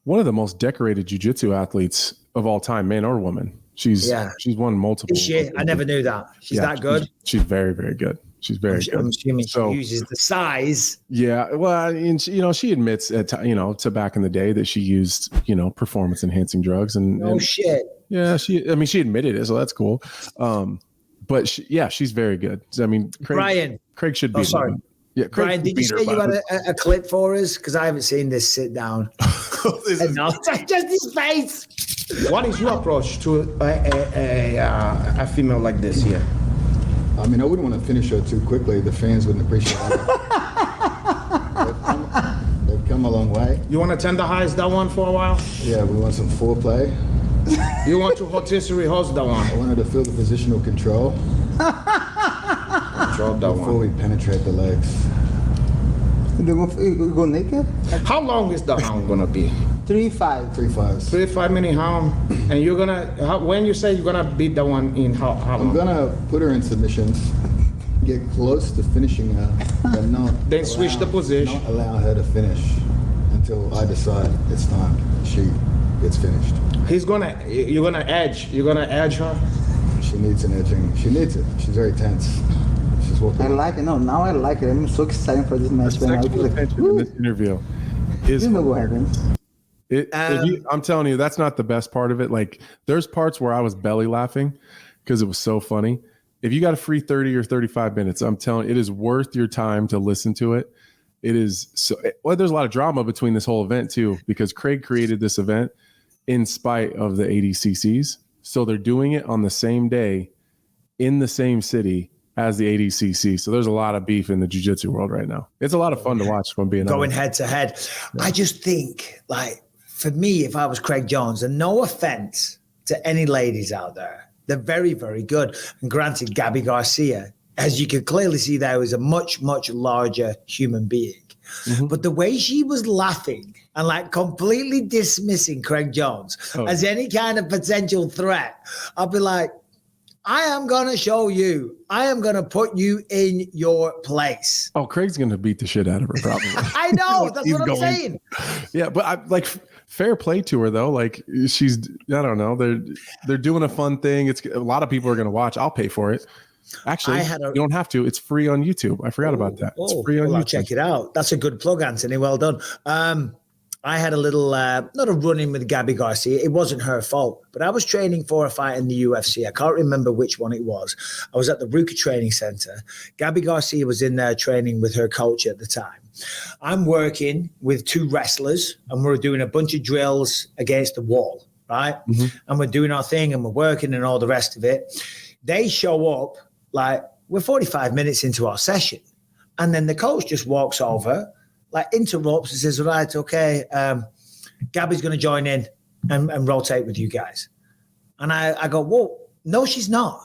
one of the most decorated jiu-jitsu athletes of all time, man or woman. She's won multiple. Is she? I never knew that. She's that good? She's very, very good. She's very good. I'm assuming she uses the size. Yeah. Well, and she admits to back in the day that she used, performance enhancing drugs and shit. Yeah. She admitted it. So that's cool. But she's very good. I mean, Craig should be. Sorry. Yeah, Brian, did you say you had a clip for us? Because I haven't seen this sit down. Just his face. What is your approach to a female like this here? I mean, I wouldn't want to finish her too quickly. The fans wouldn't appreciate it. They've come a long way. You want to tenderize that one for a while? Yeah, we want some foreplay. You want to rotisserie host that one? I wanted to feel the positional control. Control that before one. we penetrate the legs. You go naked? How long is the round gonna be? 3-5. 3-5. 3-5 minute round. And you're gonna, when you say you're gonna beat the one in how long? I'm gonna put her in submissions, get close to finishing her, but not. Then switch the position. Not allow her to finish until I decide it's time. She gets finished. You're gonna edge her? She needs an edging. She needs it. She's very tense. I like it. No, now I like it. I'm so excited for this match. Sexual attention in this interview is. You know what happens. I'm telling you, that's not the best part of it. Like, there's parts where I was belly laughing because it was so funny. If you got a free 30 or 35 minutes, I'm telling you, it is worth your time to listen to it. It is so. Well, there's a lot of drama between this whole event too, because Craig created this event in spite of the ADCCs. So they're doing it on the same day in the same city as the ADCC. So there's a lot of beef in the jiu-jitsu world right now. It's a lot of fun to watch from being going head to head. Yeah. I just think, like, for me, if I was Craig Jones, and no offense to any ladies out there, they're very, very good. And granted, Gabby Garcia, as you can clearly see there, was a much, much larger human being. Mm-hmm. But the way she was laughing and like completely dismissing Craig Jones as any kind of potential threat, I'll be like, I am going to show you. I am going to put you in your place. Oh, Craig's going to beat the shit out of her, probably. I know. That's what I'm saying. Yeah, but fair play to her, though. Like, she's, I don't know. They're doing a fun thing. It's a lot of people are going to watch. I'll pay for it. Actually, you don't have to. It's free on YouTube. I forgot about that. It's free on YouTube. I'll check it out. That's a good plug, Anthony. Well done. I had a little, not a run-in with Gabby Garcia. It wasn't her fault, but I was training for a fight in the UFC. I can't remember which one it was. I was at the Ruka Training Center. Gabby Garcia was in there training with her coach at the time. I'm working with two wrestlers, and we're doing a bunch of drills against the wall, right? Mm-hmm. And we're doing our thing, and we're working and all the rest of it. They show up, like, we're 45 minutes into our session. And then the coach just walks over, like interrupts and says, right, okay, Gabby's going to join in and rotate with you guys. And I go, whoa, no, she's not.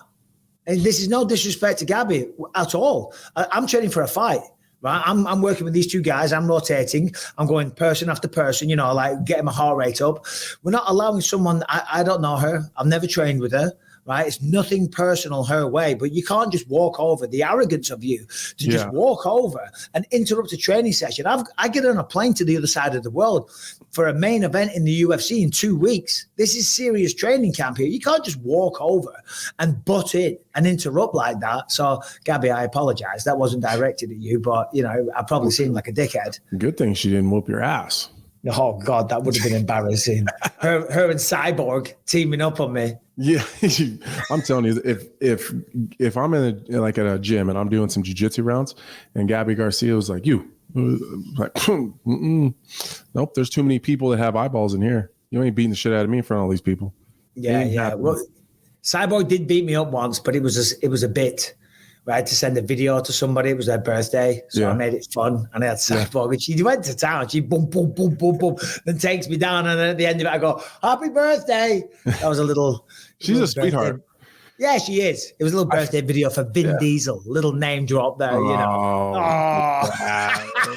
And this is no disrespect to Gabby at all. I'm training for a fight. Right, I'm working with these two guys. I'm rotating. I'm going person after person, you know, like getting my heart rate up. We're not allowing someone, I don't know her. I've never trained with her, right? It's nothing personal her way, but you can't just walk over. The arrogance of you to just walk over and interrupt a training session. I get on a plane to the other side of the world for a main event in the UFC in 2 weeks. This is serious training camp here. You can't just walk over and butt in and interrupt like that. So, Gabby, I apologize. That wasn't directed at you, but, you know, I probably seemed like a dickhead. Good thing she didn't whoop your ass. Oh, God, that would have been embarrassing. Her and Cyborg teaming up on me. Yeah, I'm telling you, if I'm in like at a gym and I'm doing some jiu-jitsu rounds and Gabby Garcia was like, like, nope, there's too many people that have eyeballs in here. You ain't beating the shit out of me in front of all these people. Yeah. Well, Cyborg did beat me up once, but it was a bit. Right, to send a video to somebody. It was their birthday, so I made it fun. And I had Cyborg, and she went to town. She boom, boom, boom, boom, boom, then takes me down. And then at the end of it, I go, "Happy birthday!" That was a little. She's a sweetheart. Birthday. Yeah, she is. It was a little birthday video for Vin Diesel. Little name drop there, you know.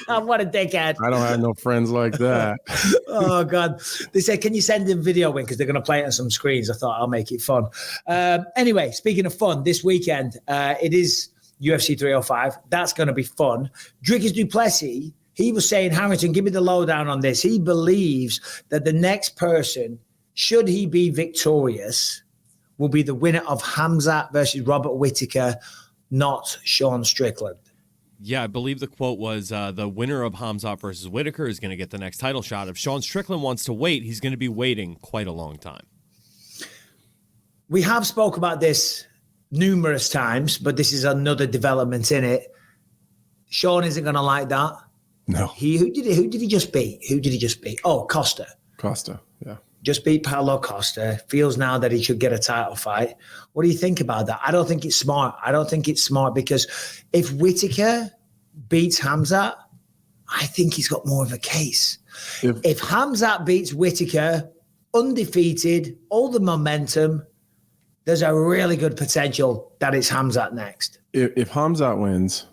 Oh, what a dickhead! I don't have no friends like that. Oh God! They said, "Can you send him video in?" Because they're going to play it on some screens. I thought I'll make it fun. Anyway, speaking of fun, this weekend it is UFC 305. That's going to be fun. Dricus Du Plessis, he was saying, Harrington, give me the lowdown on this. He believes that the next person, should he be victorious, will be the winner of Khamzat versus Robert Whittaker, not Sean Strickland. Yeah, I believe the quote was the winner of Khamzat versus Whittaker is going to get the next title shot. If Sean Strickland wants to wait, he's going to be waiting quite a long time. We have spoke about this numerous times, but this is another development in it. Sean isn't going to like that. No. Who did he just beat? Oh, Costa. Yeah. Just beat Paulo Costa. Feels now that he should get a title fight. What do you think about that? I don't think it's smart. Because if Whittaker beats Khamzat, I think he's got more of a case. If Khamzat beats Whittaker, undefeated, all the momentum, there's a really good potential that it's Khamzat next. If Khamzat wins,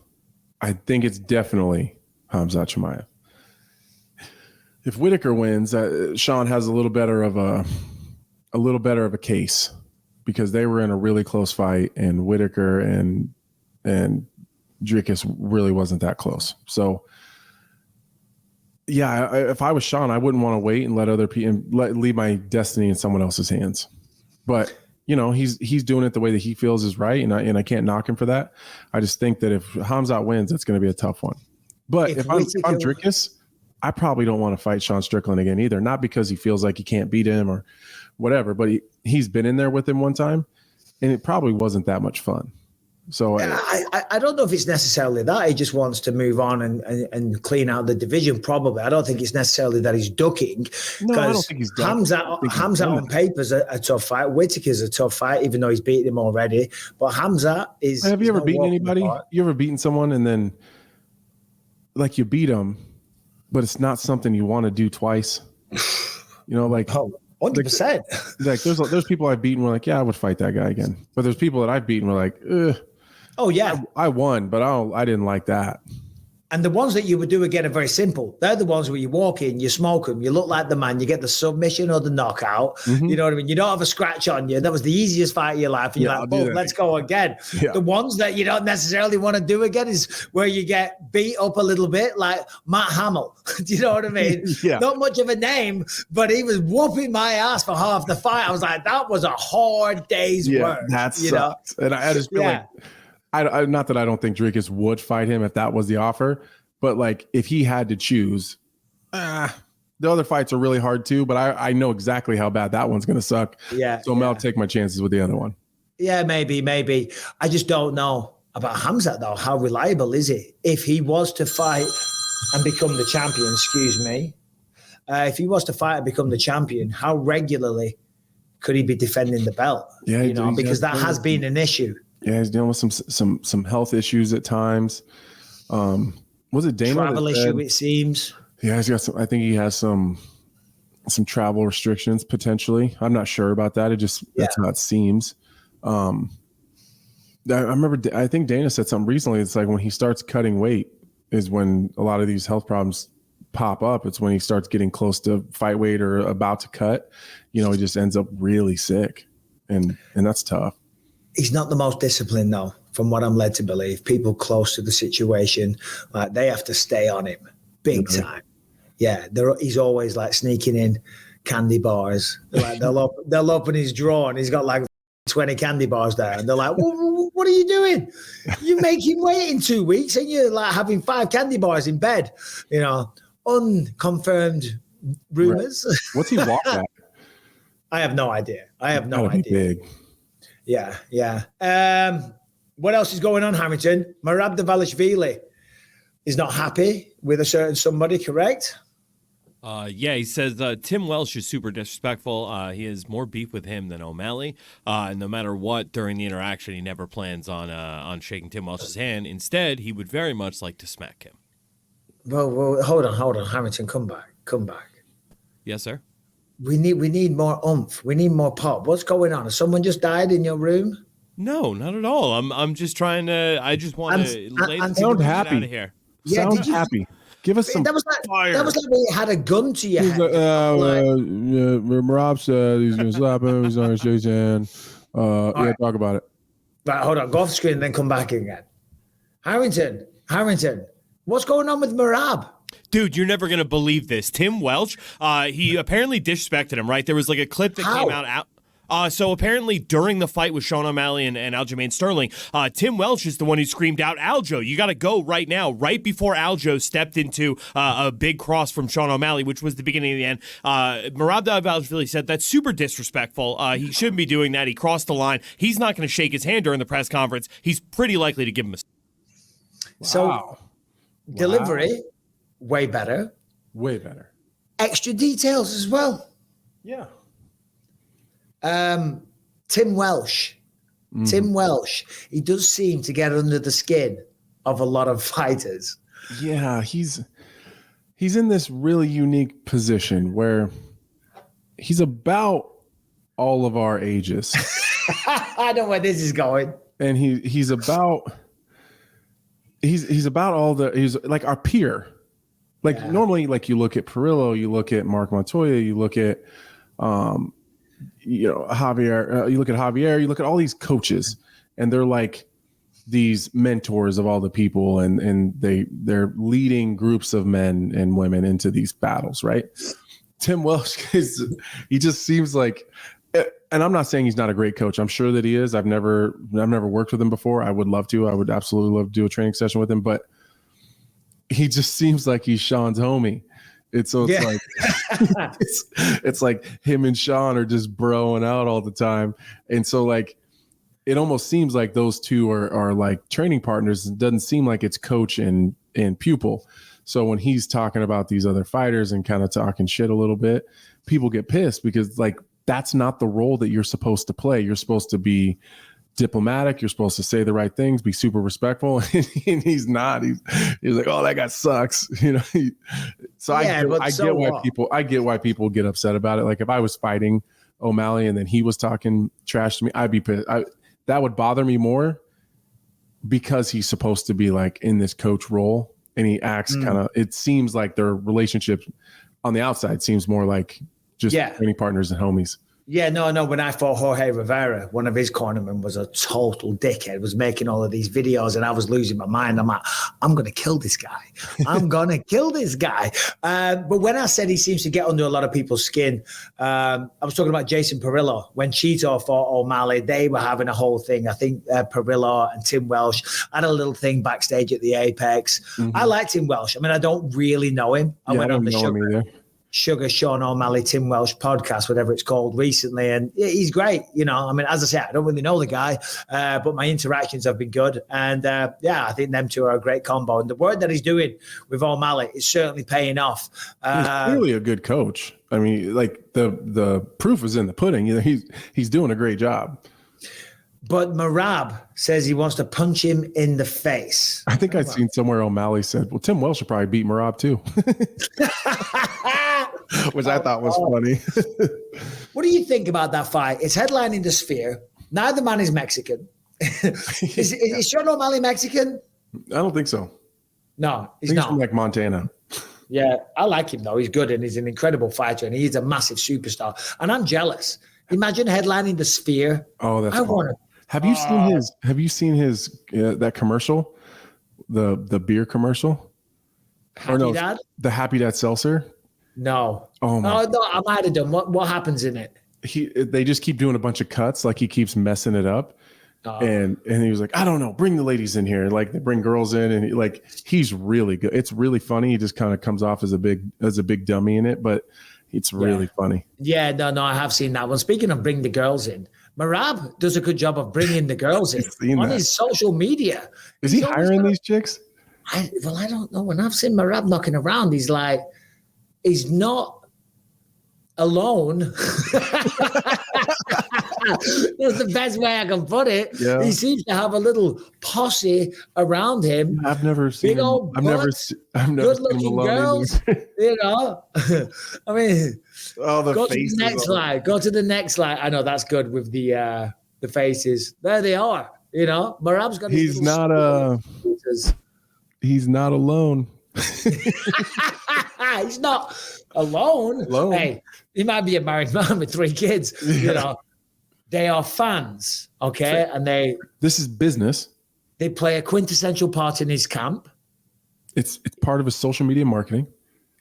I think it's definitely Khamzat Chimaev. If Whittaker wins, Sean has a little better of a case because they were in a really close fight, and Whittaker and Dricus really wasn't that close. So, yeah, if I was Sean, I wouldn't want to wait and let other people leave my destiny in someone else's hands. But you know, he's doing it the way that he feels is right, and I can't knock him for that. I just think that if Khamzat wins, it's going to be a tough one. But if I'm Dricus, I probably don't want to fight Sean Strickland again either. Not because he feels like he can't beat him or whatever, but he's been in there with him one time, and it probably wasn't that much fun. So I don't know if it's necessarily that he just wants to move on and clean out the division. Probably, I don't think it's necessarily that he's ducking. No, I don't think he's ducking. Khamzat on paper's a tough fight. Whittaker's a tough fight, even though he's beaten him already. But Khamzat is. Have you ever beaten anybody? You ever beaten someone and then, like, you beat them, but it's not something you want to do twice? You know, like. 100%. Like there's people I've beaten. We're like, yeah, I would fight that guy again. But there's people that I've beaten. We're like, ugh. Oh yeah, I won, but I didn't like that. And the ones that you would do again are very simple. They're the ones where you walk in, you smoke them, you look like the man, you get the submission or the knockout. Mm-hmm. You know what I mean? You don't have a scratch on you. That was the easiest fight of your life. And you're like, boom, let's go again. Yeah. The ones that you don't necessarily want to do again is where you get beat up a little bit, like Matt Hamill. Do you know what I mean? Yeah. Not much of a name, but he was whooping my ass for half the fight. I was like, that was a hard day's work. That sucks. And I just feel like, I not that I don't think Dricus would fight him if that was the offer, but like if he had to choose, the other fights are really hard too, but I know exactly how bad that one's going to suck. Yeah. So I'll take my chances with the other one. Yeah, maybe. I just don't know about Khamzat though. How reliable is it? If he was to fight and become the champion, if he was to fight and become the champion, how regularly could he be defending the belt? Yeah, because that has been an issue. Yeah, he's dealing with some health issues at times. Was it Dana? Travel issue, it seems. Yeah, he's got some. I think he has some travel restrictions potentially. I'm not sure about that. That's how it seems. I remember. I think Dana said something recently. It's like when he starts cutting weight is when a lot of these health problems pop up. It's when he starts getting close to fight weight or about to cut. He just ends up really sick, and that's tough. He's not the most disciplined, though, from what I'm led to believe. People close to the situation, they have to stay on him big time. Yeah, he's always like sneaking in candy bars. Like they'll open his drawer and he's got like 20 candy bars there, and they're like, "What are you doing? You make him wait in 2 weeks, and you're like having 5 candy bars in bed." Unconfirmed rumors. Right. What's he walk at? I have no idea. Big. Yeah. What else is going on, Harrington? Merab Dvalishvili is not happy with a certain somebody, correct? He says Tim Welch is super disrespectful. He has more beef with him than O'Malley. And no matter what, during the interaction, he never plans on shaking Tim Welch's hand. Instead, he would very much like to smack him. Well, hold on, Harrington, come back. Yes, sir. We need more oomph. We need more pop. What's going on? Has someone just died in your room? No, not at all. I'm just trying to. I just want to sound happy. Out of here. Yeah, sound happy. Give us some. That was like when you had a gun to your head. Merab said he's gonna slap him. He's gonna shake his hand. Right. Talk about it. Right, hold on. Go off the screen and then come back again. Harrington, what's going on with Merab? Dude, you're never going to believe this. Tim Welch, he apparently disrespected him, right? There was like a clip that came out. So apparently during the fight with Sean O'Malley and Aljamain Sterling, Tim Welch is the one who screamed out, "Aljo, you got to go right now," right before Aljo stepped into a big cross from Sean O'Malley, which was the beginning of the end. Merab Dvalishvili said that's super disrespectful. He shouldn't be doing that. He crossed the line. He's not going to shake his hand during the press conference. He's pretty likely to give him a... So, delivery... Way better. Extra details as well. Yeah. Tim Welch. Tim Welch. He does seem to get under the skin of a lot of fighters. Yeah, he's in this really unique position where he's about all of our ages. I know where this is going. And he's about he's like our peer. Normally, like you look at Perillo, you look at Mark Montoya, you look at, Javier, you look at Javier, you look at all these coaches, and they're like these mentors of all the people, and they're leading groups of men and women into these battles, right? Tim Welch he just seems like, and I'm not saying he's not a great coach. I'm sure that he is. I've never worked with him before. I would love to. I would absolutely love to do a training session with him, but he just seems like he's Sean's homie. It's like it's like him and Sean are just broing out all the time. And so like it almost seems like those two are like training partners. It doesn't seem like it's coach and pupil. So when he's talking about these other fighters and kind of talking shit a little bit, people get pissed because like that's not the role that you're supposed to play. You're supposed to be diplomatic. You're supposed to say the right things, be super respectful, and he's not. He's like, "Oh, that guy sucks," So I get why people get upset about it. Like if I was fighting O'Malley and then he was talking trash to me, I'd be pissed. That would bother me more because he's supposed to be like in this coach role, and he acts kind of. It seems like their relationship on the outside seems more like just training partners and homies. Yeah, no. When I fought Jorge Rivera, one of his cornermen was a total dickhead, was making all of these videos, and I was losing my mind. I'm like, I'm going to kill this guy. But when I said he seems to get under a lot of people's skin, I was talking about Jason Perillo. When Cheeto fought O'Malley, they were having a whole thing. I think Perillo and Tim Welch had a little thing backstage at the Apex. Mm-hmm. I like Tim Welch. I mean, I don't really know him. I went on the Sugar Sean O'Malley, Tim Welch podcast, whatever it's called, recently. And he's great. I mean, as I say, I don't really know the guy, but my interactions have been good. And I think them two are a great combo. And the work that he's doing with O'Malley is certainly paying off. He's clearly a good coach. I mean, like the proof is in the pudding. He's doing a great job. But Merab says he wants to punch him in the face. I think I'd seen somewhere O'Malley said, well, Tim Welch should probably beat Merab too. Which I thought was funny. What do you think about that fight? It's headlining the Sphere. Neither man is Mexican. Is Sean O'Malley Mexican? I don't think so. No, he's He's not. from like Montana. Yeah, I like him though. He's good and he's an incredible fighter and he's a massive superstar. And I'm jealous. Imagine headlining the Sphere. Oh, that's want to. Have you seen his? Have you seen his that commercial, the beer commercial? Happy Dad? The Happy Dad seltzer. No. Oh my. No, I might have done. What happens in it? They just keep doing a bunch of cuts, like he keeps messing it up. And he was like, I don't know, bring the ladies in here. Like they bring girls in, and he's really good. It's really funny. He just kind of comes off as a big dummy in it, but it's really funny. Yeah, no, I have seen that one. Speaking of bring the girls in, Merab does a good job of bringing the girls in on his social media. Is he hiring these chicks? I don't know. When I've seen Merab knocking around, he's not alone. That's the best way I can put it. Yeah. He seems to have a little posse around him. I've never seen him. I've never seen him good-looking girls. You know, I mean, go to the next slide. Go to the next slide. I know that's good with the faces. There they are. You know, Merab's got. He's not alone. He's not alone. Hey, he might be a married man with 3 kids. You know, they are fans, okay, and this is business. They play a quintessential part in his camp. It's part of his social media marketing.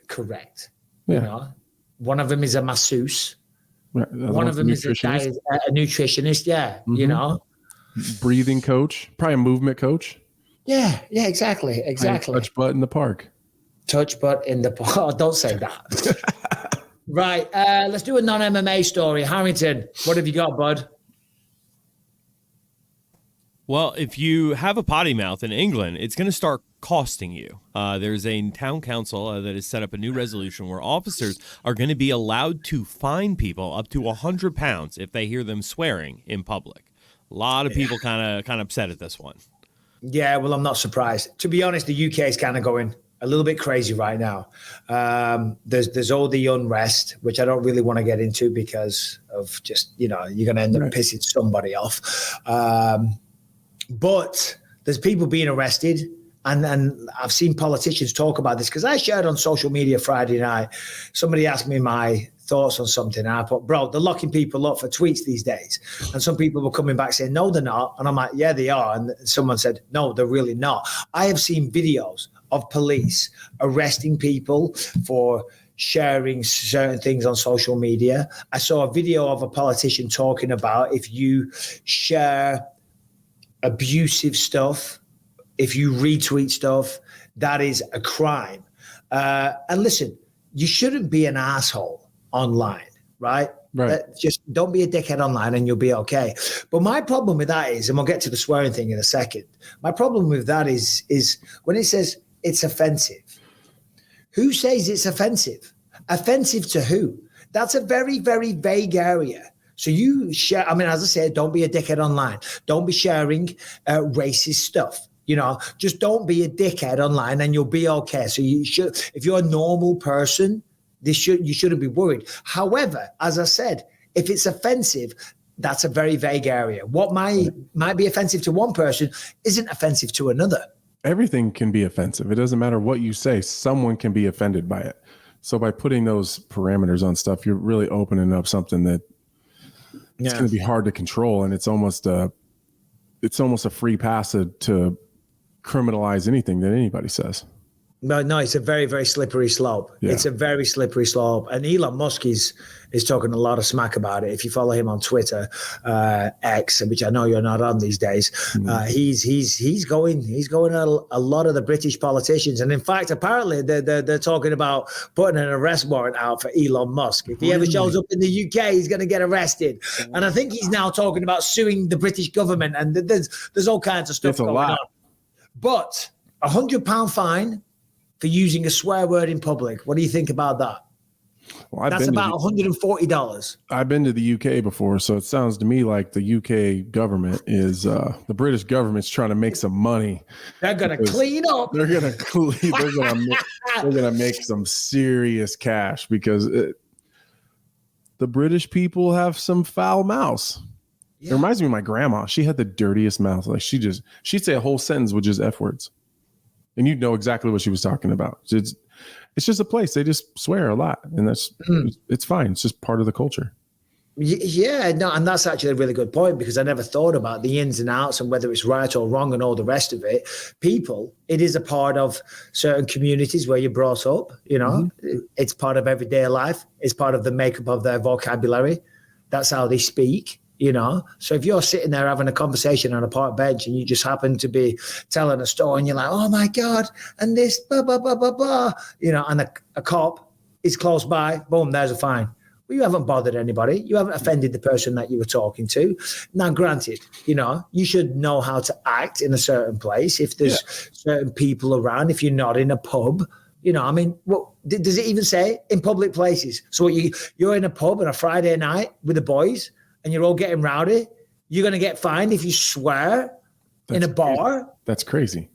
Correct. Yeah. You know, one of them is a masseuse. Right. One of them is a nutritionist. Yeah, you know, breathing coach, probably a movement coach. Yeah, exactly. Touch butt in the park. Touch butt in the park. Oh, don't say that. Right. Let's do a non-MMA story. Harrington, what have you got, bud? Well, if you have a potty mouth in England, it's going to start costing you. There's a town council that has set up a new resolution where officers are going to be allowed to fine people up to £100 if they hear them swearing in public. A lot of people kind of upset at this one. Yeah, well, I'm not surprised. To be honest, the UK is kind of going a little bit crazy right now. There's all the unrest, which I don't really want to get into because of just, you know, you're going to end up pissing somebody off. But there's people being arrested. And I've seen politicians talk about this because I shared on social media Friday night. Somebody asked me my thoughts on something. And I thought, bro, they're locking people up for tweets these days. And some people were coming back saying, no, they're not. And I'm like, yeah, they are. And someone said, no, they're really not. I have seen videos of police arresting people for sharing certain things on social media. I saw a video of a politician talking about if you share abusive stuff, if you retweet stuff, that is a crime. And listen, you shouldn't be an asshole online, right? Just don't be a dickhead online and you'll be okay. But my problem with that is, and we'll get to the swearing thing in a second, my problem with that is when it says it's offensive. Who says it's offensive? Offensive to who? That's a very, very vague area. So you share, I mean, as I said, don't be a dickhead online. Don't be sharing racist stuff. You know, just don't be a dickhead online and you'll be okay. So you should, if you're a normal person, you shouldn't be worried. However, as I said, if it's offensive, that's a very vague area. What might be offensive to one person isn't offensive to another. Everything can be offensive. It doesn't matter what you say. Someone can be offended by it. So by putting those parameters on stuff, you're really opening up something that it's going to be hard to control. And it's almost a free pass to criminalize anything that anybody says. No, it's a very, very slippery slope. Yeah. It's a very slippery slope. And Elon Musk is talking a lot of smack about it. If you follow him on Twitter, X, which I know you're not on these days, he's going a lot of the British politicians. And in fact, apparently they're talking about putting an arrest warrant out for Elon Musk. If he ever shows up in the UK, he's going to get arrested. And I think he's now talking about suing the British government. And there's all kinds of stuff going on. But £100 fine for using a swear word in public. What do you think about that? Well, That's about $140. I've been to the UK before, so it sounds to me like the UK government is the British government's trying to make some money. They're gonna clean up. They're gonna clean. They're gonna make some serious cash because the British people have some foul mouths. Yeah. It reminds me of my grandma. She had the dirtiest mouth. Like she'd say a whole sentence with just F words, and you'd know exactly what she was talking about. It's just a place they just swear a lot, and it's fine. It's just part of the culture. Yeah, no, and that's actually a really good point because I never thought about the ins and outs and whether it's right or wrong and all the rest of it. People, it is a part of certain communities where you're brought up. You know, it's part of everyday life. It's part of the makeup of their vocabulary. That's how they speak. You know, so if you're sitting there having a conversation on a park bench and you just happen to be telling a story and you're like, oh my God, and this, blah, blah, blah, blah, blah, you know, and a cop is close by, boom, there's a fine. Well, you haven't bothered anybody. You haven't offended the person that you were talking to. Now, granted, you know, you should know how to act in a certain place. If there's certain people around, if you're not in a pub, you know, I mean, what does it even say in public places? So you're in a pub on a Friday night with the boys, and you're all getting rowdy, you're going to get fined if you swear in a bar? That's crazy.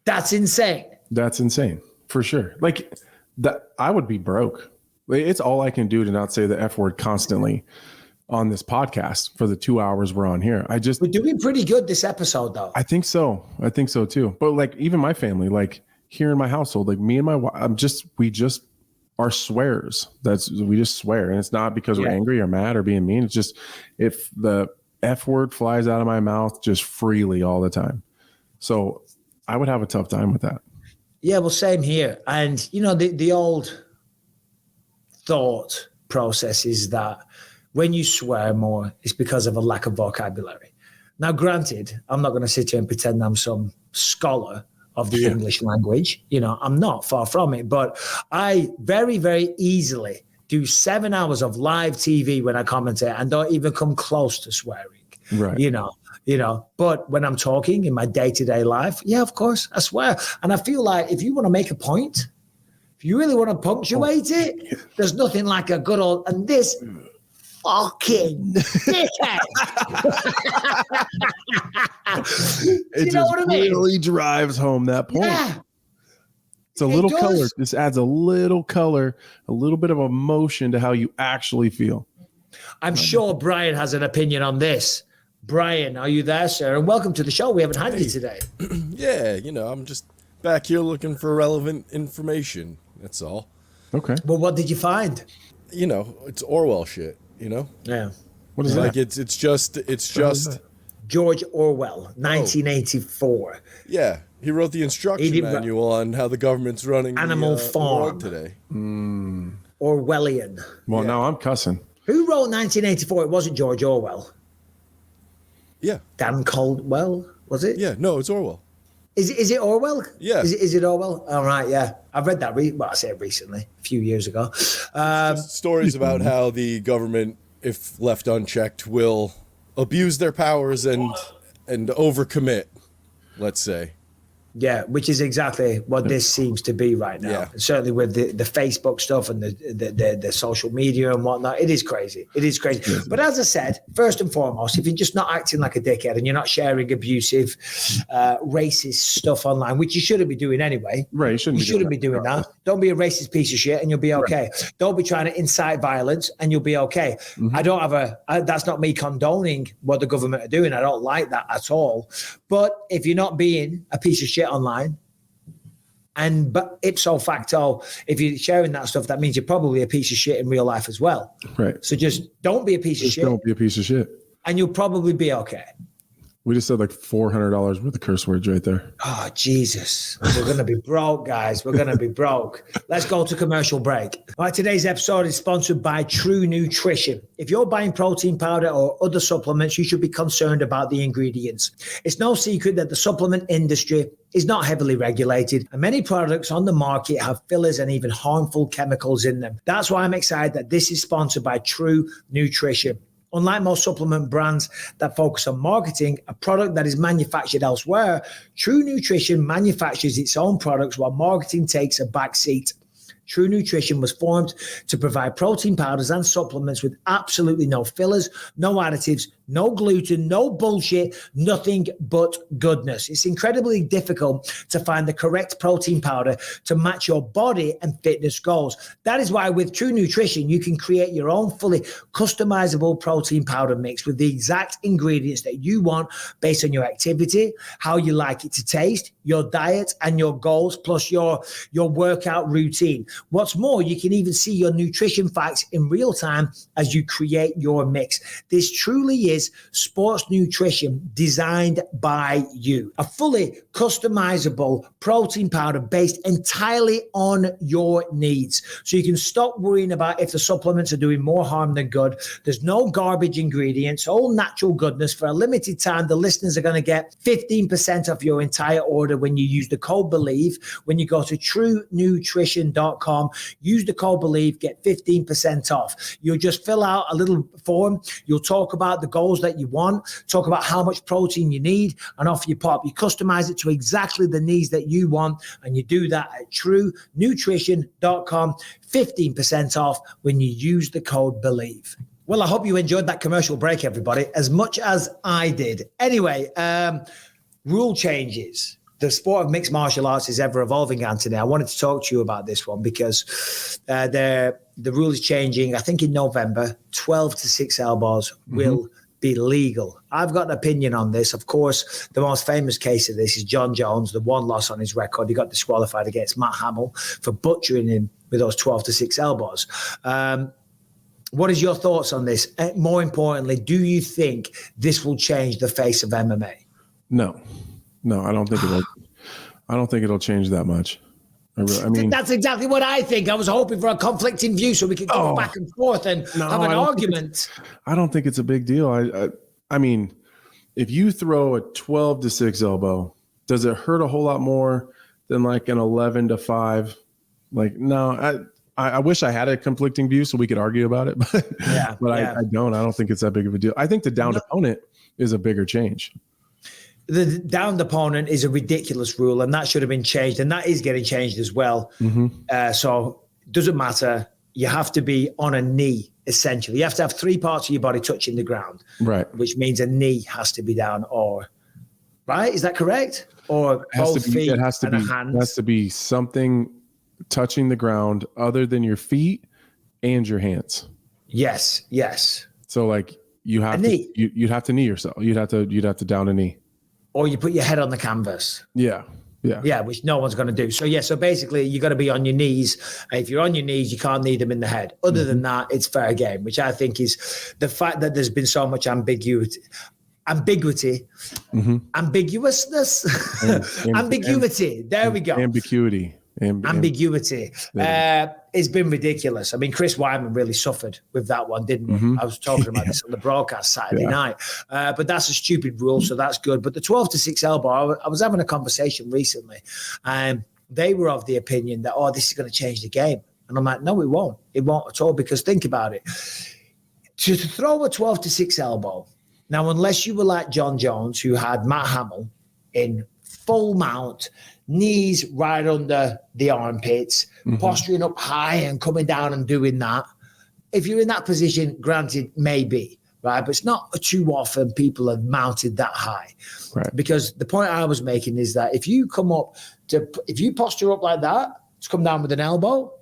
That's insane. That's insane, for sure. Like, that, I would be broke. It's all I can do to not say the F word constantly on this podcast for the 2 hours we're on here. We're doing pretty good this episode, though. I think so. I think so, too. But, like, even my family, like, here in my household, like, me and my wife, we just are swears. We just swear, and it's not because we're angry or mad or being mean. It's just if the F word flies out of my mouth just freely all the time. So I would have a tough time with that. Yeah, well, same here. And you know, the old thought process is that when you swear more, it's because of a lack of vocabulary. Now, granted, I'm not going to sit here and pretend I'm some scholar of the English language. You know, I'm not, far from it, but I very, very easily do 7 hours of live TV when I commentate and don't even come close to swearing. Right. You know, but when I'm talking in my day-to-day life, yeah, of course, I swear. And I feel like if you want to make a point, if you really want to punctuate it, there's nothing like a good old, and this fucking dickhead. It just really drives home that point. Yeah. It's a little color. This adds a little color, a little bit of emotion to how you actually feel. I'm sure Brian has an opinion on this. Brian, are you there, sir? And welcome to the show. We haven't had you today. Yeah, you know, I'm just back here looking for relevant information. That's all. Okay. Well, what did you find? You know, it's Orwell shit. You know? Yeah. What is that? It's just George Orwell, 1984. Yeah. He wrote the instruction manual on how the government's running Animal Farm today. Orwellian. Well, now I'm cussing. Who wrote 1984? It wasn't George Orwell. Yeah. Dan Caldwell, was it? Yeah. No, it's Orwell. Is it Orwell? Yeah. Is it Orwell? All right, yeah. I've read that, I say recently, a few years ago. Stories about how the government, if left unchecked, will abuse their powers and overcommit, let's say. Yeah, which is exactly what this seems to be right now. Yeah. Certainly with the Facebook stuff and the social media and whatnot. It is crazy. It is crazy. But as I said, first and foremost, if you're just not acting like a dickhead and you're not sharing abusive, racist stuff online, which you shouldn't be doing anyway. Right. You shouldn't be doing that. Don't be a racist piece of shit and you'll be okay. Right. Don't be trying to incite violence and you'll be okay. Mm-hmm. I don't have that's not me condoning what the government are doing. I don't like that at all. But if you're not being a piece of shit online, but ipso facto, if you're sharing that stuff, that means you're probably a piece of shit in real life as well. Right. So just don't be a piece of shit. Don't be a piece of shit. And you'll probably be okay. We just said like $400 worth of curse words right there. Oh, Jesus. We're going to be broke, guys. We're going to be broke. Let's go to commercial break. All right, today's episode is sponsored by True Nutrition. If you're buying protein powder or other supplements, you should be concerned about the ingredients. It's no secret that the supplement industry is not heavily regulated, and many products on the market have fillers and even harmful chemicals in them. That's why I'm excited that this is sponsored by True Nutrition. Unlike most supplement brands that focus on marketing a product that is manufactured elsewhere, True Nutrition manufactures its own products while marketing takes a back seat. True Nutrition was formed to provide protein powders and supplements with absolutely no fillers, no additives, no gluten, no bullshit, nothing but goodness. It's incredibly difficult to find the correct protein powder to match your body and fitness goals. That is why with True Nutrition, you can create your own fully customizable protein powder mix with the exact ingredients that you want based on your activity, how you like it to taste, your diet and your goals, plus your workout routine. What's more, you can even see your nutrition facts in real time as you create your mix. This truly is sports nutrition designed by you. A fully customizable protein powder based entirely on your needs. So you can stop worrying about if the supplements are doing more harm than good. There's no garbage ingredients, all natural goodness. For a limited time, the listeners are going to get 15% off your entire order when you use the code BELIEVE. When you go to truenutrition.com, use the code BELIEVE, get 15% off. You'll just fill out a little form. You'll talk about the goals that you want, talk about how much protein you need, and off you pop. You customize it to exactly the needs that you want, and you do that at truenutrition.com, 15% off when you use the code BELIEVE. Well, I hope you enjoyed that commercial break, everybody, as much as I did. Anyway, rule changes. The sport of mixed martial arts is ever evolving, Anthony. I wanted to talk to you about this one because the rule is changing. I think in November, 12 to 6 elbows will be legal. I've got an opinion on this. Of course, the most famous case of this is Jon Jones, the one loss on his record. He got disqualified against Matt Hamill for butchering him with those 12 to 6 elbows. What is your thoughts on this? More importantly, do you think this will change the face of MMA? No, I don't think it'll. I don't think it'll change that much. I mean, that's exactly what I think. I was hoping for a conflicting view so we could go back and forth and have an argument. I don't think it's a big deal. I mean, if you throw a 12 to 6 elbow, does it hurt a whole lot more than like an 11 to 5? Like, no, I wish I had a conflicting view so we could argue about it, but I don't. I don't think it's that big of a deal. I think the downed opponent is a bigger change. The downed opponent is a ridiculous rule, and that should have been changed, and that is getting changed as well. So it doesn't matter. You have to be on a knee, essentially. You have to have 3 parts of your body touching the ground, right? Which means a knee has to be down, right? Is that correct? Or both feet and hands? It has to be something touching the ground other than your feet and your hands. Yes. So like you'd have to knee yourself. You'd have to down a knee. Or you put your head on the canvas. Yeah, which no one's going to do. So basically you got to be on your knees. And if you're on your knees, you can't knee them in the head. Other than that, it's fair game, which I think is the fact that there's been so much ambiguousness, ambiguity. There we go. Ambiguity. It's been ridiculous. I mean, Chris Weidman really suffered with that one, didn't he? I was talking about this on the broadcast Saturday night. But that's a stupid rule, so that's good. But the 12 to 6 elbow, I was having a conversation recently, and they were of the opinion that, this is going to change the game. And I'm like, no, it won't. It won't at all, because think about it. To throw a 12 to 6 elbow, now, unless you were like Jon Jones, who had Matt Hamill in full mount, knees right under the armpits, posturing up high and coming down and doing that. If you're in that position, granted, maybe, right? But it's not too often people have mounted that high. Right. Because the point I was making is that if you posture up like that, to come down with an elbow,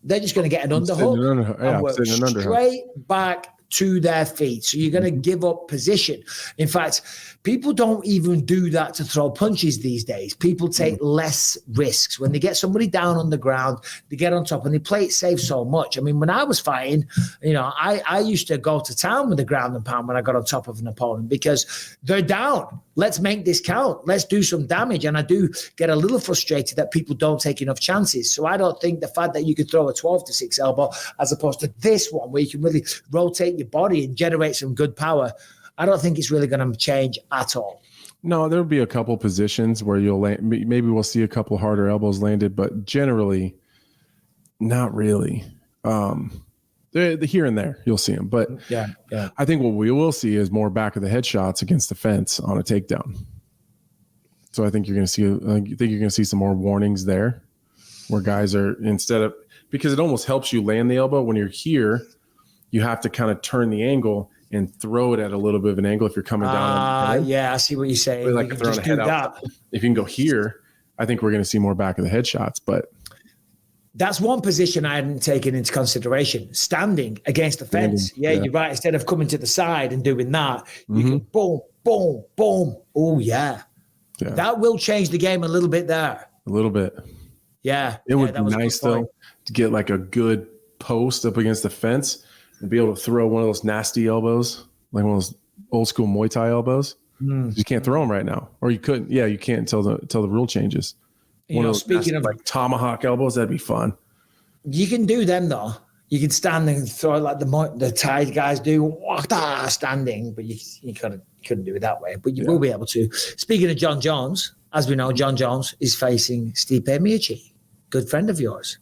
they're just going to get an underhook and work straight back to their feet. So you're going to give up position. In fact, people don't even do that to throw punches these days. People take less risks. When they get somebody down on the ground, they get on top and they play it safe so much. I mean, when I was fighting, I used to go to town with the ground and pound when I got on top of an opponent because they're down. Let's make this count. Let's do some damage. And I do get a little frustrated that people don't take enough chances. So I don't think the fact that you could throw a 12 to 6 elbow as opposed to this one where you can really rotate your body and generate some good power, I don't think it's really going to change at all. No, there'll be a couple positions where you'll land. Maybe we'll see a couple harder elbows landed, but generally, not really. Here and there, you'll see them. But yeah. I think what we will see is more back of the head shots against the fence on a takedown. So I think you're going to see. I think you're going to see some more warnings there, where guys are, instead of because it almost helps you land the elbow. When you're here, you have to kind of turn the angle and throw it at a little bit of an angle if you're coming down. Yeah, I see what you're saying. Like throwing a head out. If you can go here, I think we're going to see more back of the head shots. But that's one position I hadn't taken into consideration. Standing against the fence. Yeah, you're right. Instead of coming to the side and doing that, you can boom, boom, boom. Oh, yeah. That will change the game a little bit there. A little bit. Yeah. It would be nice, though, to get like a good post up against the fence and be able to throw one of those nasty elbows, like one of those old school Muay Thai elbows. You can't throw them right now. Or you couldn't. Yeah, you can't until the rule changes. One of those speaking of like tomahawk elbows, that'd be fun. You can do them, though. You can stand and throw it like the Thai guys do, standing, but you couldn't do it that way. But you will be able to. Speaking of Jon Jones, as we know, Jon Jones is facing Stipe Miocic, good friend of yours.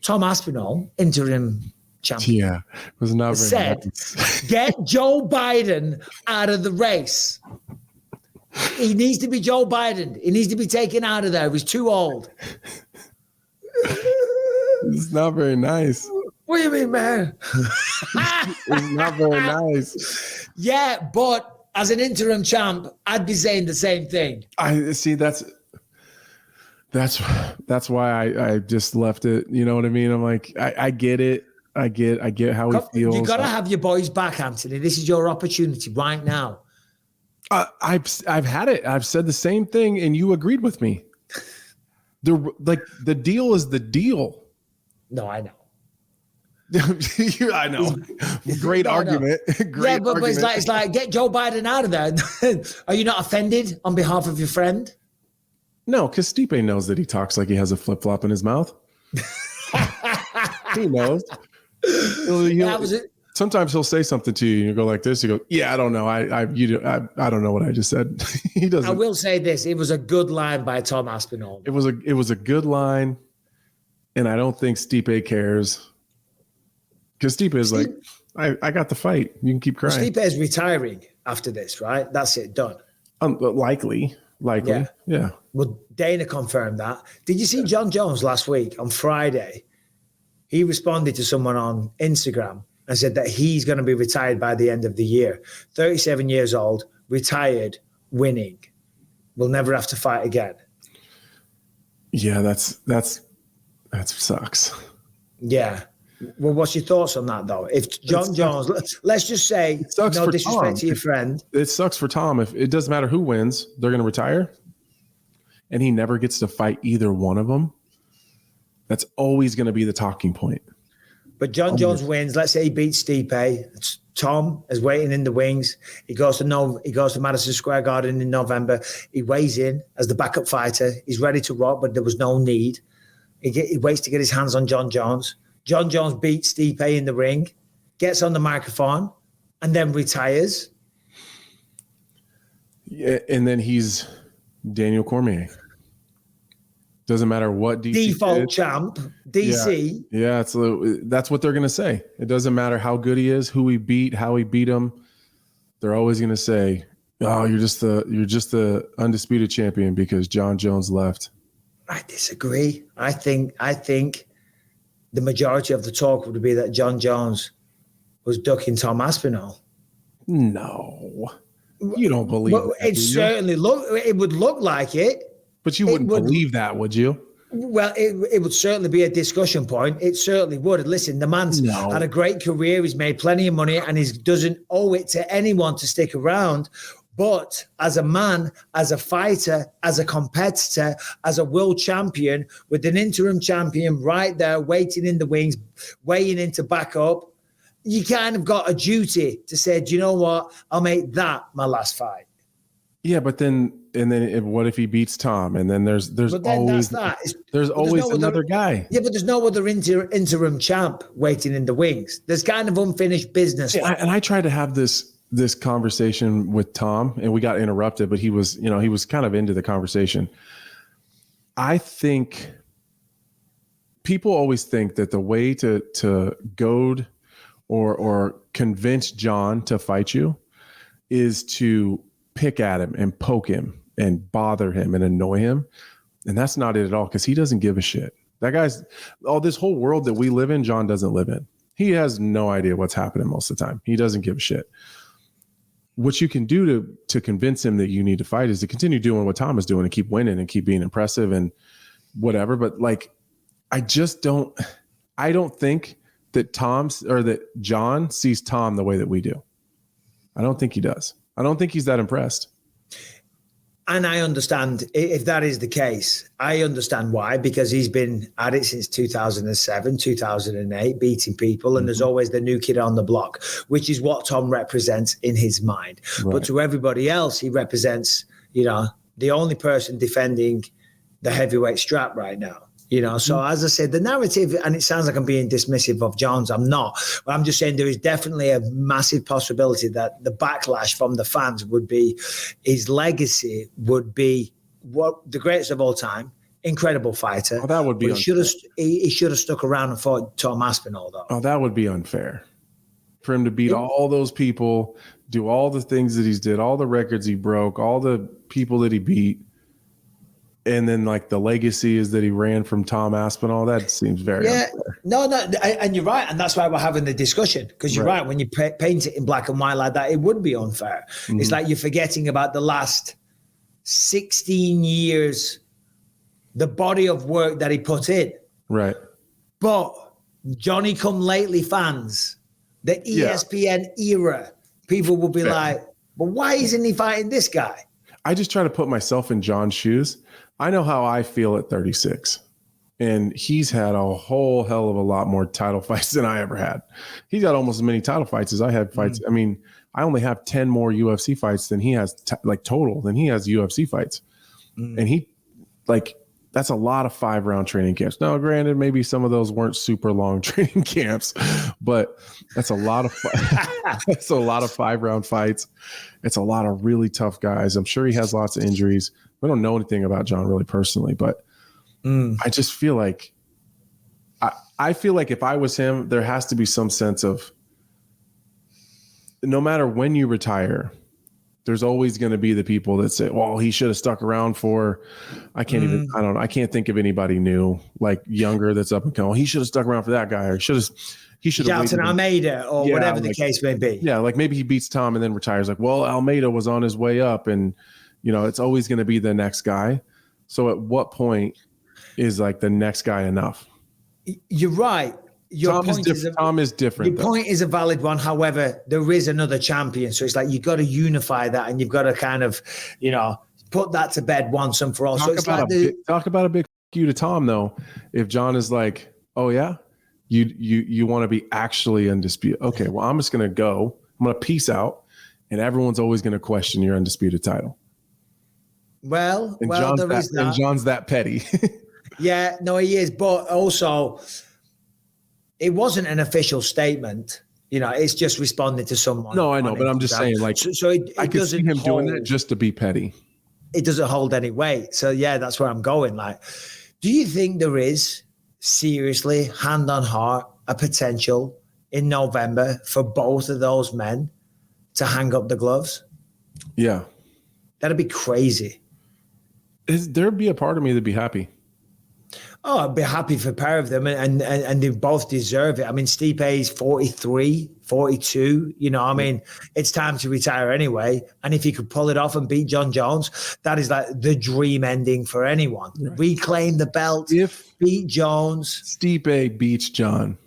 Tom Aspinall, interim champion. Yeah, it was not very said, nice. Get Joe Biden out of the race. He needs to be Joe Biden. He needs to be taken out of there. He's too old. It's not very nice. What do you mean, man? It's not very nice. Yeah, but as an interim champ, I'd be saying the same thing. I see. That's why I just left it. You know what I mean? I'm like, I get it. I get how he feels. You got to have your boys back, Anthony. This is your opportunity right now. I've had it. I've said the same thing, and you agreed with me. The deal is the deal. No, I know. I know. Great argument. Great but argument. it's like get Joe Biden out of there. Are you not offended on behalf of your friend? No, because Stipe knows that he talks like he has a flip flop in his mouth. He knows. Sometimes he'll say something to you, and you go like this. You go, "Yeah, I don't know. I don't know what I just said." He doesn't. I will say this: it was a good line by Tom Aspinall. It was a good line, and I don't think Stipe cares because Stipe is like, I got the fight. You can keep crying. Stipe is retiring after this, right? That's it, done. Likely. Yeah. Well, Dana confirmed that. Did you see Jon Jones last week on Friday? He responded to someone on Instagram and said that he's going to be retired by the end of the year. 37 years old, retired, winning. Will never have to fight again. Yeah, that sucks. Yeah. Well, what's your thoughts on that, though? If Jon Jones, let's just say, no disrespect to your friend. It sucks for Tom. If it doesn't matter who wins, they're going to retire. And he never gets to fight either one of them. That's always going to be the talking point. But Jon Jones wins. Let's say he beats Stipe. Tom is waiting in the wings. He goes to Madison Square Garden in November. He weighs in as the backup fighter. He's ready to rock, but there was no need. He waits to get his hands on Jon Jones. Jon Jones beats Stipe in the ring, gets on the microphone, and then retires. Yeah, and then he's Daniel Cormier. Doesn't matter what DC default did. champ, DC. Yeah, that's what they're going to say. It doesn't matter how good he is, who he beat, how he beat him. They're always going to say, "Oh, you're just the undisputed champion because Jon Jones left." I disagree. I think the majority of the talk would be that Jon Jones was ducking Tom Aspinall. No, you don't believe well, that. It would look like it. But you wouldn't believe that, would you? Well, it would certainly be a discussion point. It certainly would. Listen, the man's had a great career. He's made plenty of money, and he doesn't owe it to anyone to stick around. But as a man, as a fighter, as a competitor, as a world champion, with an interim champion right there waiting in the wings, weighing in to back up, you kind of got a duty to say, do you know what? I'll make that my last fight. Yeah, but then what if he beats Tom? And then there's always another guy. Yeah, but there's no other interim champ waiting in the wings. There's kind of unfinished business. Yeah, and I tried to have this conversation with Tom, and we got interrupted. But he was kind of into the conversation. I think people always think that the way to goad or convince Jon to fight you is to pick at him and poke him and bother him and annoy him. And that's not it at all, because he doesn't give a shit. That guy's this whole world that we live in, Jon doesn't live in. He has no idea what's happening most of the time. He doesn't give a shit. What you can do to convince him that you need to fight is to continue doing what Tom is doing and keep winning and keep being impressive and whatever. But like, I don't think that Jon sees Tom the way that we do. I don't think he does. I don't think he's that impressed. And I understand if that is the case. I understand why, because he's been at it since 2007, 2008, beating people. And there's always the new kid on the block, which is what Tom represents in his mind. Right. But to everybody else, he represents, the only person defending the heavyweight strap right now. So as I said, the narrative, and it sounds like I'm being dismissive of Jones, I'm not, but I'm just saying there is definitely a massive possibility that the backlash from the fans would be, his legacy would be the greatest of all time, incredible fighter. Oh, that would be unfair. He should have stuck around and fought Tom Aspinall, though. Oh, that would be unfair. For him to beat all those people, do all the things that he's did, all the records he broke, all the people that he beat, and then like the legacy is that he ran from Tom Aspinall. That seems very unfair. No, and you're right, and that's why we're having the discussion, because you're right. When you paint it in black and white like that, it would be unfair. Mm-hmm. It's like you're forgetting about the last 16 years, the body of work that he put in. Right. But Johnny come lately fans, the ESPN era, people will be like, but why isn't he fighting this guy? I just try to put myself in Jon's shoes. I know how I feel at 36, and he's had a whole hell of a lot more title fights than I ever had. He's got almost as many title fights as I had fights. I mean, I only have 10 more UFC fights than he has total than he has UFC fights. And he that's a lot of 5-round training camps. Now, granted, maybe some of those weren't super long training camps, but that's a lot of that's a lot of 5-round fights. It's a lot of really tough guys. I'm sure he has lots of injuries. We don't know anything about Jon really personally, but I just feel like I feel like if I was him, there has to be some sense of no matter when you retire, there's always going to be the people that say, well, he should have stuck around for, I can't think of anybody new, like younger that's up and coming. He should have stuck around for that guy, or he should have Jailton Almeida or whatever the case may be. Yeah, like maybe he beats Tom and then retires. Like, well, Almeida was on his way up, and it's always going to be the next guy. So at what point is like the next guy enough? You're right. Tom is different. Your point is a valid one. However, there is another champion. So it's like you've got to unify that, and you've got to kind of, put that to bed once and for all. Talk about a big you to Tom, though. If Jon is like, oh, yeah, you want to be actually undisputed. Okay, well, I'm just going to go. I'm going to peace out, and everyone's always going to question your undisputed title. There is that. And Jon's that petty. Yeah, no, he is. But also, it wasn't an official statement. It's just responding to someone. No, I know, but I'm just saying, like, so I could see him doing that just to be petty. It doesn't hold any weight. So, yeah, that's where I'm going. Like, do you think there is, seriously, hand on heart, a potential in November for both of those men to hang up the gloves? Yeah. That'd be crazy. There'd be a part of me that'd be happy. Oh, I'd be happy for a pair of them, and they both deserve it. I mean, Stipe is 43, 42. I mean, it's time to retire anyway. And if he could pull it off and beat Jon Jones, that is like the dream ending for anyone. Right. Reclaim the belt, beat Jones. Stipe beats Jon.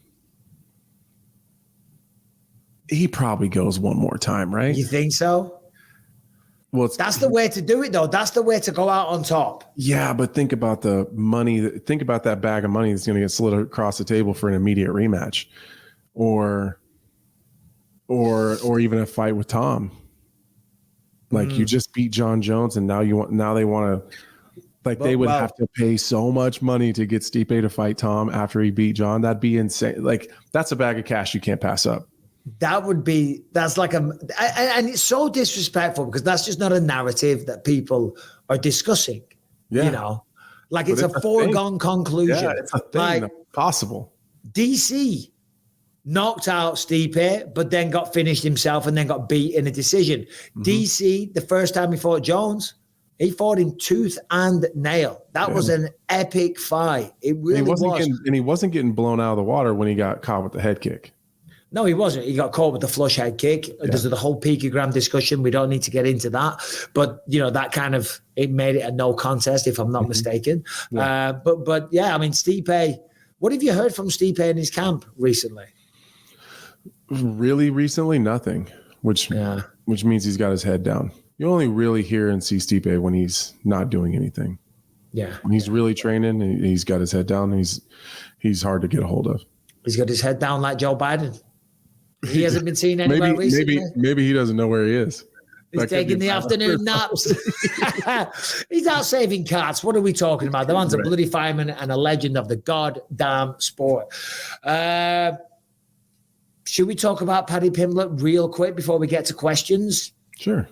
He probably goes one more time, right? You think so? Well, that's the way to do it, though. That's the way to go out on top. Yeah, but think about the money. Think about that bag of money that's going to get slid across the table for an immediate rematch, or even a fight with Tom. Like you just beat Jon Jones, and now they want to, they would have to pay so much money to get Stipe to fight Tom after he beat Jon. That'd be insane. Like that's a bag of cash you can't pass up. That's like and it's so disrespectful because that's just not a narrative that people are discussing. Yeah. Like it's a foregone conclusion. Yeah, it's a thing possible. DC knocked out Stipe, but then got finished himself and then got beat in a decision. DC, the first time he fought Jones He fought him tooth and nail. That was an epic fight. It really was. And he wasn't getting blown out of the water when he got caught with the head kick. No, he wasn't. He got caught with the flush head kick. There's the whole picogram discussion. We don't need to get into that. But, that kind of, it made it a no contest, if I'm not mistaken. Yeah. But yeah, I mean, Stipe, what have you heard from Stipe in his camp recently? Really recently, nothing, which means he's got his head down. You only really hear and see Stipe when he's not doing anything. Yeah. When he's really training and he's got his head down, he's hard to get a hold of. He's got his head down like Joe Biden. He hasn't been seen anywhere recently. Maybe he doesn't know where he is. He's taking the afternoon naps. He's out saving cats. What are we talking about? The man's a bloody fireman and a legend of the goddamn sport. Should we talk about Paddy Pimblett real quick before we get to questions? Sure.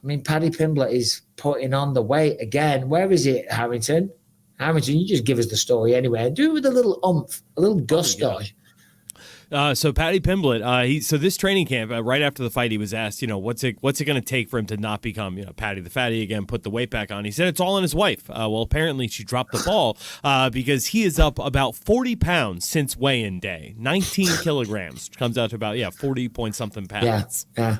I mean, Paddy Pimblett is putting on the weight again. Where is it, Harrington? Harrington, you just give us the story anyway. Do it with a little oomph, a little gusto. So Paddy Pimblett, so this training camp, right after the fight, he was asked, what's it going to take for him to not become, Paddy the Fatty again, put the weight back on. He said it's all on his wife. Well, apparently she dropped the ball because he is up about 40 pounds since weigh-in day, 19 kilograms, which comes out to about 40 point something pounds. Yeah.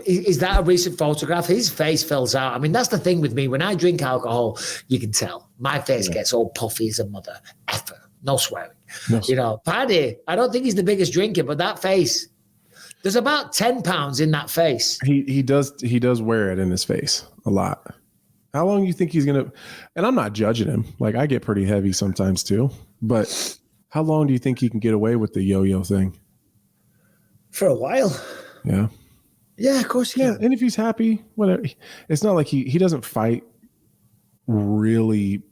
Is that a recent photograph? His face fills out. I mean, that's the thing with me. When I drink alcohol, you can tell my face gets all puffy as a mother effer. No swearing. No. Paddy, I don't think he's the biggest drinker, but that face, there's about 10 pounds in that face. He does wear it in his face a lot. How long do you think he's going to, and I'm not judging him. Like, I get pretty heavy sometimes too, but how long do you think he can get away with the yo-yo thing? For a while. Yeah. Yeah, of course he can. And if he's happy, whatever. It's not like he doesn't fight really.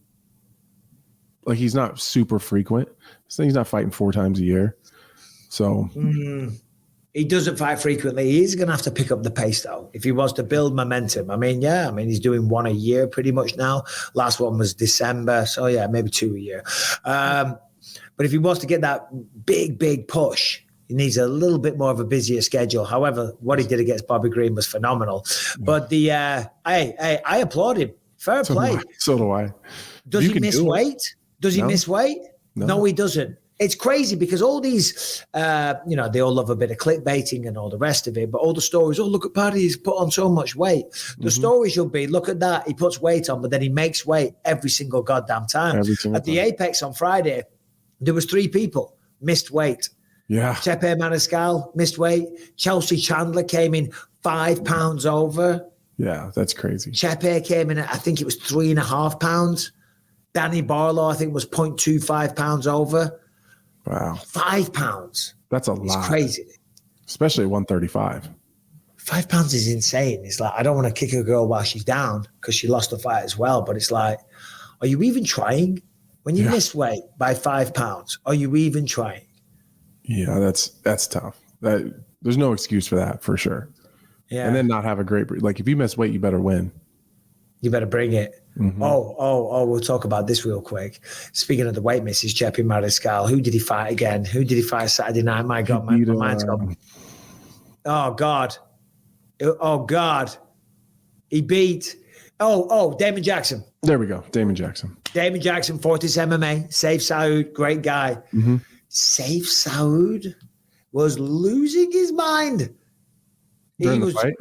Like, he's not super frequent. So he's not fighting 4 times a year. So he doesn't fight frequently. He's going to have to pick up the pace, though, if he wants to build momentum. I mean, he's doing 1 a year pretty much now. Last one was December. So, maybe 2 a year. But if he wants to get that big push, he needs a little bit more of a busier schedule. However, what he did against Bobby Green was phenomenal. But I applaud him. Fair play. So do I. Does he miss weight? Does he miss weight? No, he doesn't. It's crazy because all these, they all love a bit of clickbaiting and all the rest of it, but all the stories, look at Paddy, he's put on so much weight. The story should be, look at that, he puts weight on, but then he makes weight every single goddamn time. At the Apex on Friday, there was 3 people missed weight. Yeah. Chepe Maniscal missed weight. Chelsea Chandler came in 5 pounds over. Yeah, that's crazy. Chepe came in at, I think it was 3.5 pounds. Danny Barlow, I think, was 0.25 pounds over. Wow. 5 pounds. That's a lot. It's crazy. Especially at 135. 5 pounds is insane. It's like, I don't want to kick a girl while she's down because she lost the fight as well. But it's like, are you even trying? When you miss weight by 5 pounds, are you even trying? Yeah, that's tough. There's no excuse for that, for sure. Yeah. And then not have a great, like, if you miss weight, you better win. You better bring it. We'll talk about this real quick. Speaking of the weight misses, Chepe Mariscal, who did he fight again? Who did he fight Saturday night? My God, my mind's gone. Oh, God. He beat, Damon Jackson. There we go, Damon Jackson. Damon Jackson, Fortis MMA, Saif Saud, great guy. Saif Saud was losing his mind. During the fight?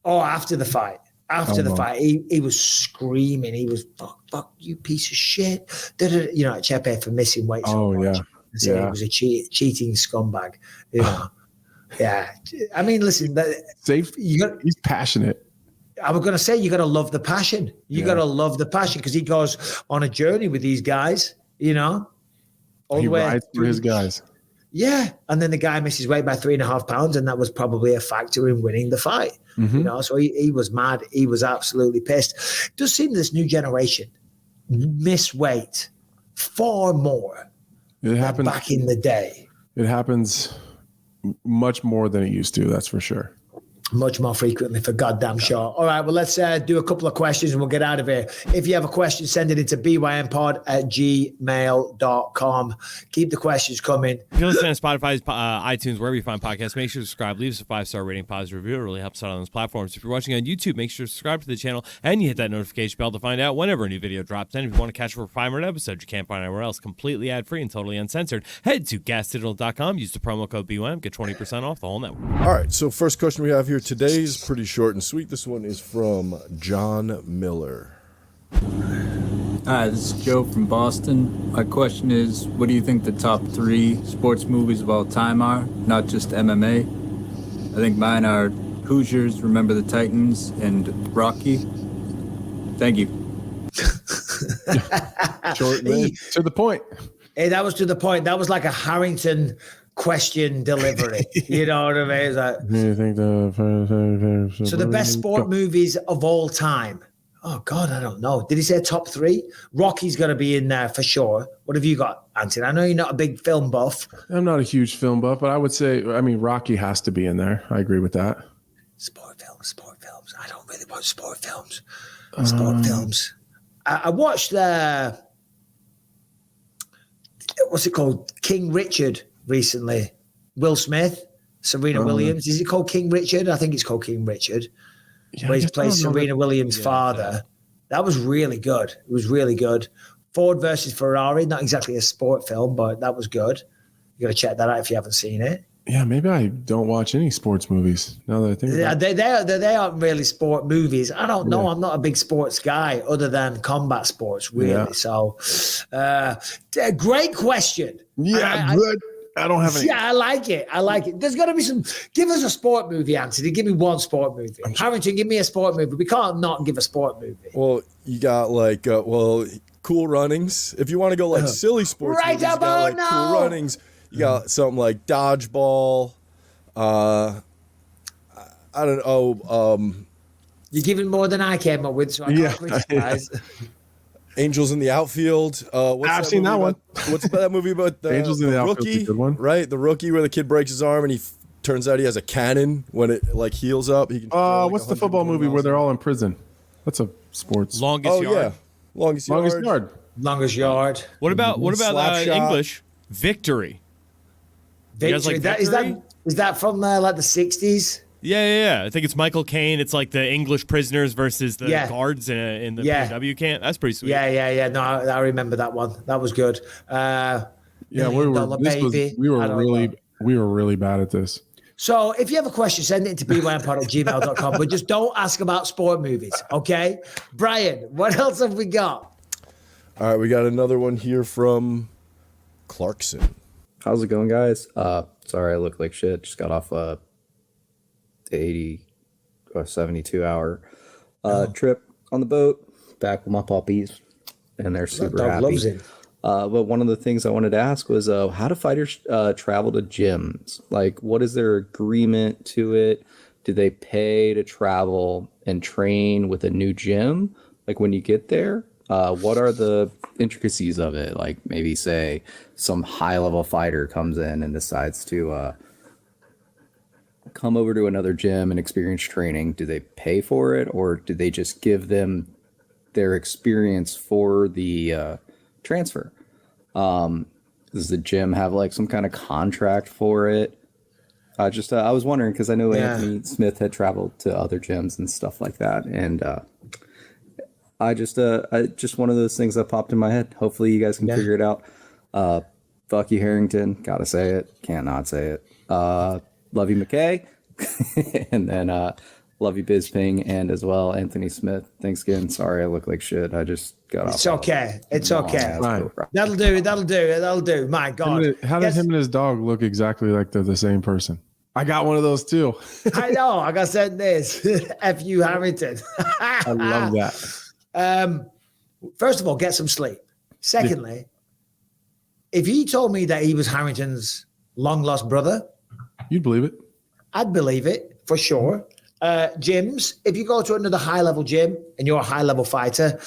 After the fight. After the fight, he was screaming. He was, fuck you piece of shit. Chepe for missing weight so much. He was a cheating scumbag. Yeah. I mean, listen. He's passionate. I was going to say, you got to love the passion. You got to love the passion because he goes on a journey with these guys, He rides for his guys. Yeah. And then the guy misses weight by 3.5 pounds, and that was probably a factor in winning the fight. So he was mad. He was absolutely pissed. It does seem this new generation miss weight far more than back in the day. It happens much more than it used to, that's for sure. much more frequently for goddamn sure. All right, well, let's do a couple of questions and we'll get out of here. If you have a question, send it into bympod@gmail.com. Keep the questions coming. If you're listening on Spotify, iTunes, wherever you find podcasts, make sure to subscribe. Leave us a 5-star rating, positive review. It really helps out on those platforms. If you're watching on YouTube, make sure to subscribe to the channel and you hit that notification bell to find out whenever a new video drops. And if you want to catch over 500 episodes you can't find anywhere else, completely ad-free and totally uncensored, head to gasdigital.com. Use the promo code BYM. Get 20% off the whole network. All right, so first question we have here today is pretty short and sweet. This one is from John Miller. Hi, this is Joe from Boston. My question is, what do you think the top 3 sports movies of all time are? Not just MMA. I think mine are Hoosiers, Remember the Titans, and Rocky. Thank you. Short, to the point. Hey, that was to the point. That was like a Harrington question delivery. You know what I mean? It's like, so the best sport movies of all time. Oh God, I don't know. Did he say top 3? Rocky's got to be in there for sure. What have you got, Anthony? I know you're not a big film buff. I'm not a huge film buff, but I would say, Rocky has to be in there. I agree with that. Sport films. I don't really watch sport films. I watched what's it called? King Richard recently. Will Smith, Serena Williams. Is it called King Richard? I think it's called King Richard. Yeah, where he's played Serena Williams' father. That was really good. It was really good. Ford versus Ferrari, not exactly a sport film, but that was good. You got to check that out if you haven't seen it. Yeah, maybe I don't watch any sports movies now that I think about it. They aren't really sport movies. I don't know. Yeah. I'm not a big sports guy other than combat sports, really. Yeah. So, great question. Yeah, good. I don't have any. Yeah, I like it. There's got to be some. Give us a sport movie, Anthony. Give me one sport movie. Harrington, give me a sport movie. We can't not give a sport movie. Well, you got Cool Runnings. If you want to go silly sports movies, you got Cool Runnings. You got something like Dodgeball. I don't know. You're giving more than I came up with, so I can't criticize. Angels in the Outfield. I've seen that one. What's that movie about? Angels in the Outfield is a good one. Right? The Rookie, where the kid breaks his arm and turns out he has a cannon when it heals up. He can what's the football movie where they're all in prison? That's a sports. Longest Yard. Yeah. Longest Yard. Longest Yard. What about English? Victory. Victory. Is that from the 60s? Yeah. I think it's Michael Caine. It's like the English prisoners versus the guards in the PW camp. That's pretty sweet. Yeah. No, I remember that one. That was good. We were really bad at this. So if you have a question, send it to bympod@gmail.com, but just don't ask about sport movies, okay? Brian, what else have we got? All right, we got another one here from Clarkson. How's it going, guys? Sorry, I look like shit. Just got off the 80 or 72-hour trip on the boat, back with my puppies, and they're super happy. Loves it. But one of the things I wanted to ask was how do fighters travel to gyms? Like, what is their agreement to it? Do they pay to travel and train with a new gym? Like, when you get there, what are the intricacies of it? Like, maybe say some high-level fighter comes in and decides to come over to another gym and experience training. Do they pay for it, or do they just give them their experience for the transfer? Does the gym have some kind of contract for it? I was wondering, because I know Anthony Smith had traveled to other gyms and stuff like that, and I just one of those things that popped in my head. Hopefully you guys can figure it out. Fuck you, Harrington. Gotta say it. Can't not say it. Love you, McKay. And then love you, Bisping, and as well Anthony Smith. Thanks again. Sorry I look like shit. I just got off. It's okay. Right. That'll do. My God. How did him and his dog look exactly like they're the same person? I got one of those too. I know. I got sent this. F you, Harrington. I love that. First of all, get some sleep. Secondly, if he told me that he was Harrington's long lost brother, you'd believe it. I'd believe it for sure. Gyms, if you go to another high level gym and you're a high level fighter,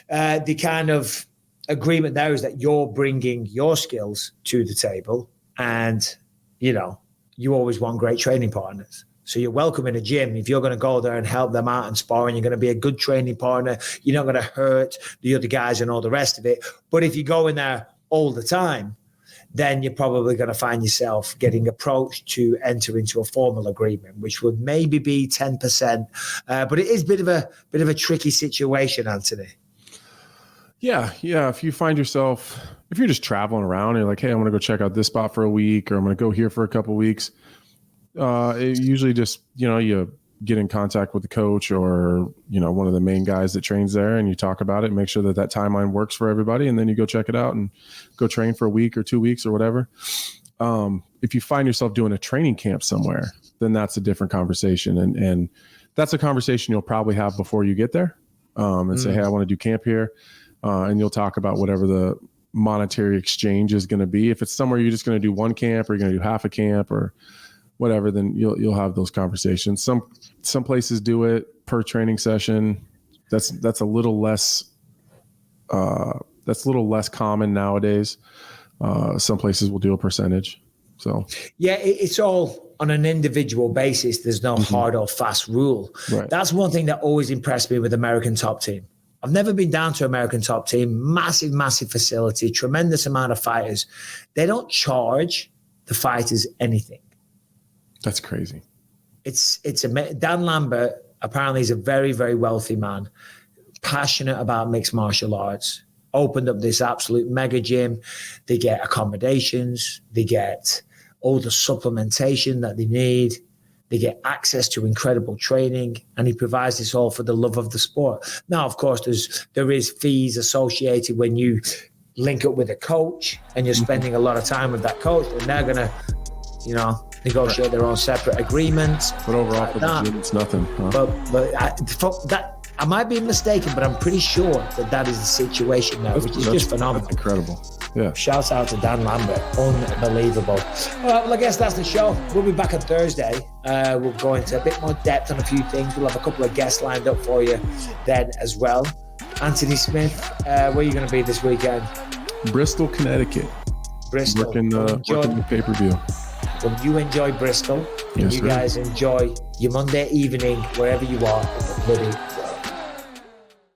the kind of agreement there is that you're bringing your skills to the table, and you always want great training partners. So you're welcome in a gym. If you're going to go there and help them out and spar, and you're going to be a good training partner, you're not going to hurt the other guys and all the rest of it. But if you go in there all the time, then you're probably going to find yourself getting approached to enter into a formal agreement, which would maybe be 10%. But it is a bit of a tricky situation, Anthony. Yeah. If you find yourself, if you're just traveling around and you're like, hey, I'm going to go check out this spot for a week, or I'm going to go here for a couple of weeks. It usually just, you get in contact with the coach or, one of the main guys that trains there, and you talk about it, make sure that timeline works for everybody. And then you go check it out and go train for a week or 2 weeks or whatever. If you find yourself doing a training camp somewhere, then that's a different conversation. And that's a conversation you'll probably have before you get there, and say, hey, I want to do camp here. And you'll talk about whatever the monetary exchange is going to be. If it's somewhere you're just going to do one camp, or you're going to do half a camp or whatever, then you'll have those conversations. Some places do it per training session. That's a little less common nowadays. Some places will do a percentage. So yeah, it's all on an individual basis. There's no hard or fast rule. Right. That's one thing that always impressed me with American Top Team. I've never been down to American Top Team. Massive facility, tremendous amount of fighters. They don't charge the fighters anything. That's crazy. It's Dan Lambert apparently is a very, very wealthy man, passionate about mixed martial arts, opened up this absolute mega gym. They get accommodations. They get all the supplementation that they need. They get access to incredible training, and he provides this all for the love of the sport. Now, of course, there is fees associated when you link up with a coach and you're spending a lot of time with that coach, and they're going to, negotiate their own separate agreements. But overall, for the gym, it's nothing. Huh? But I might be mistaken, but I'm pretty sure that is the situation now, which is just phenomenal. That's incredible. Yeah. Shouts out to Dan Lambert. Unbelievable. All right, well, I guess that's the show. We'll be back on Thursday. We'll go into a bit more depth on a few things. We'll have a couple of guests lined up for you then as well. Anthony Smith, where are you going to be this weekend? Bristol, Connecticut. Bristol. Working the pay-per-view. Well, you enjoy Bristol, and yes, you guys enjoy your Monday evening wherever you are in the bloody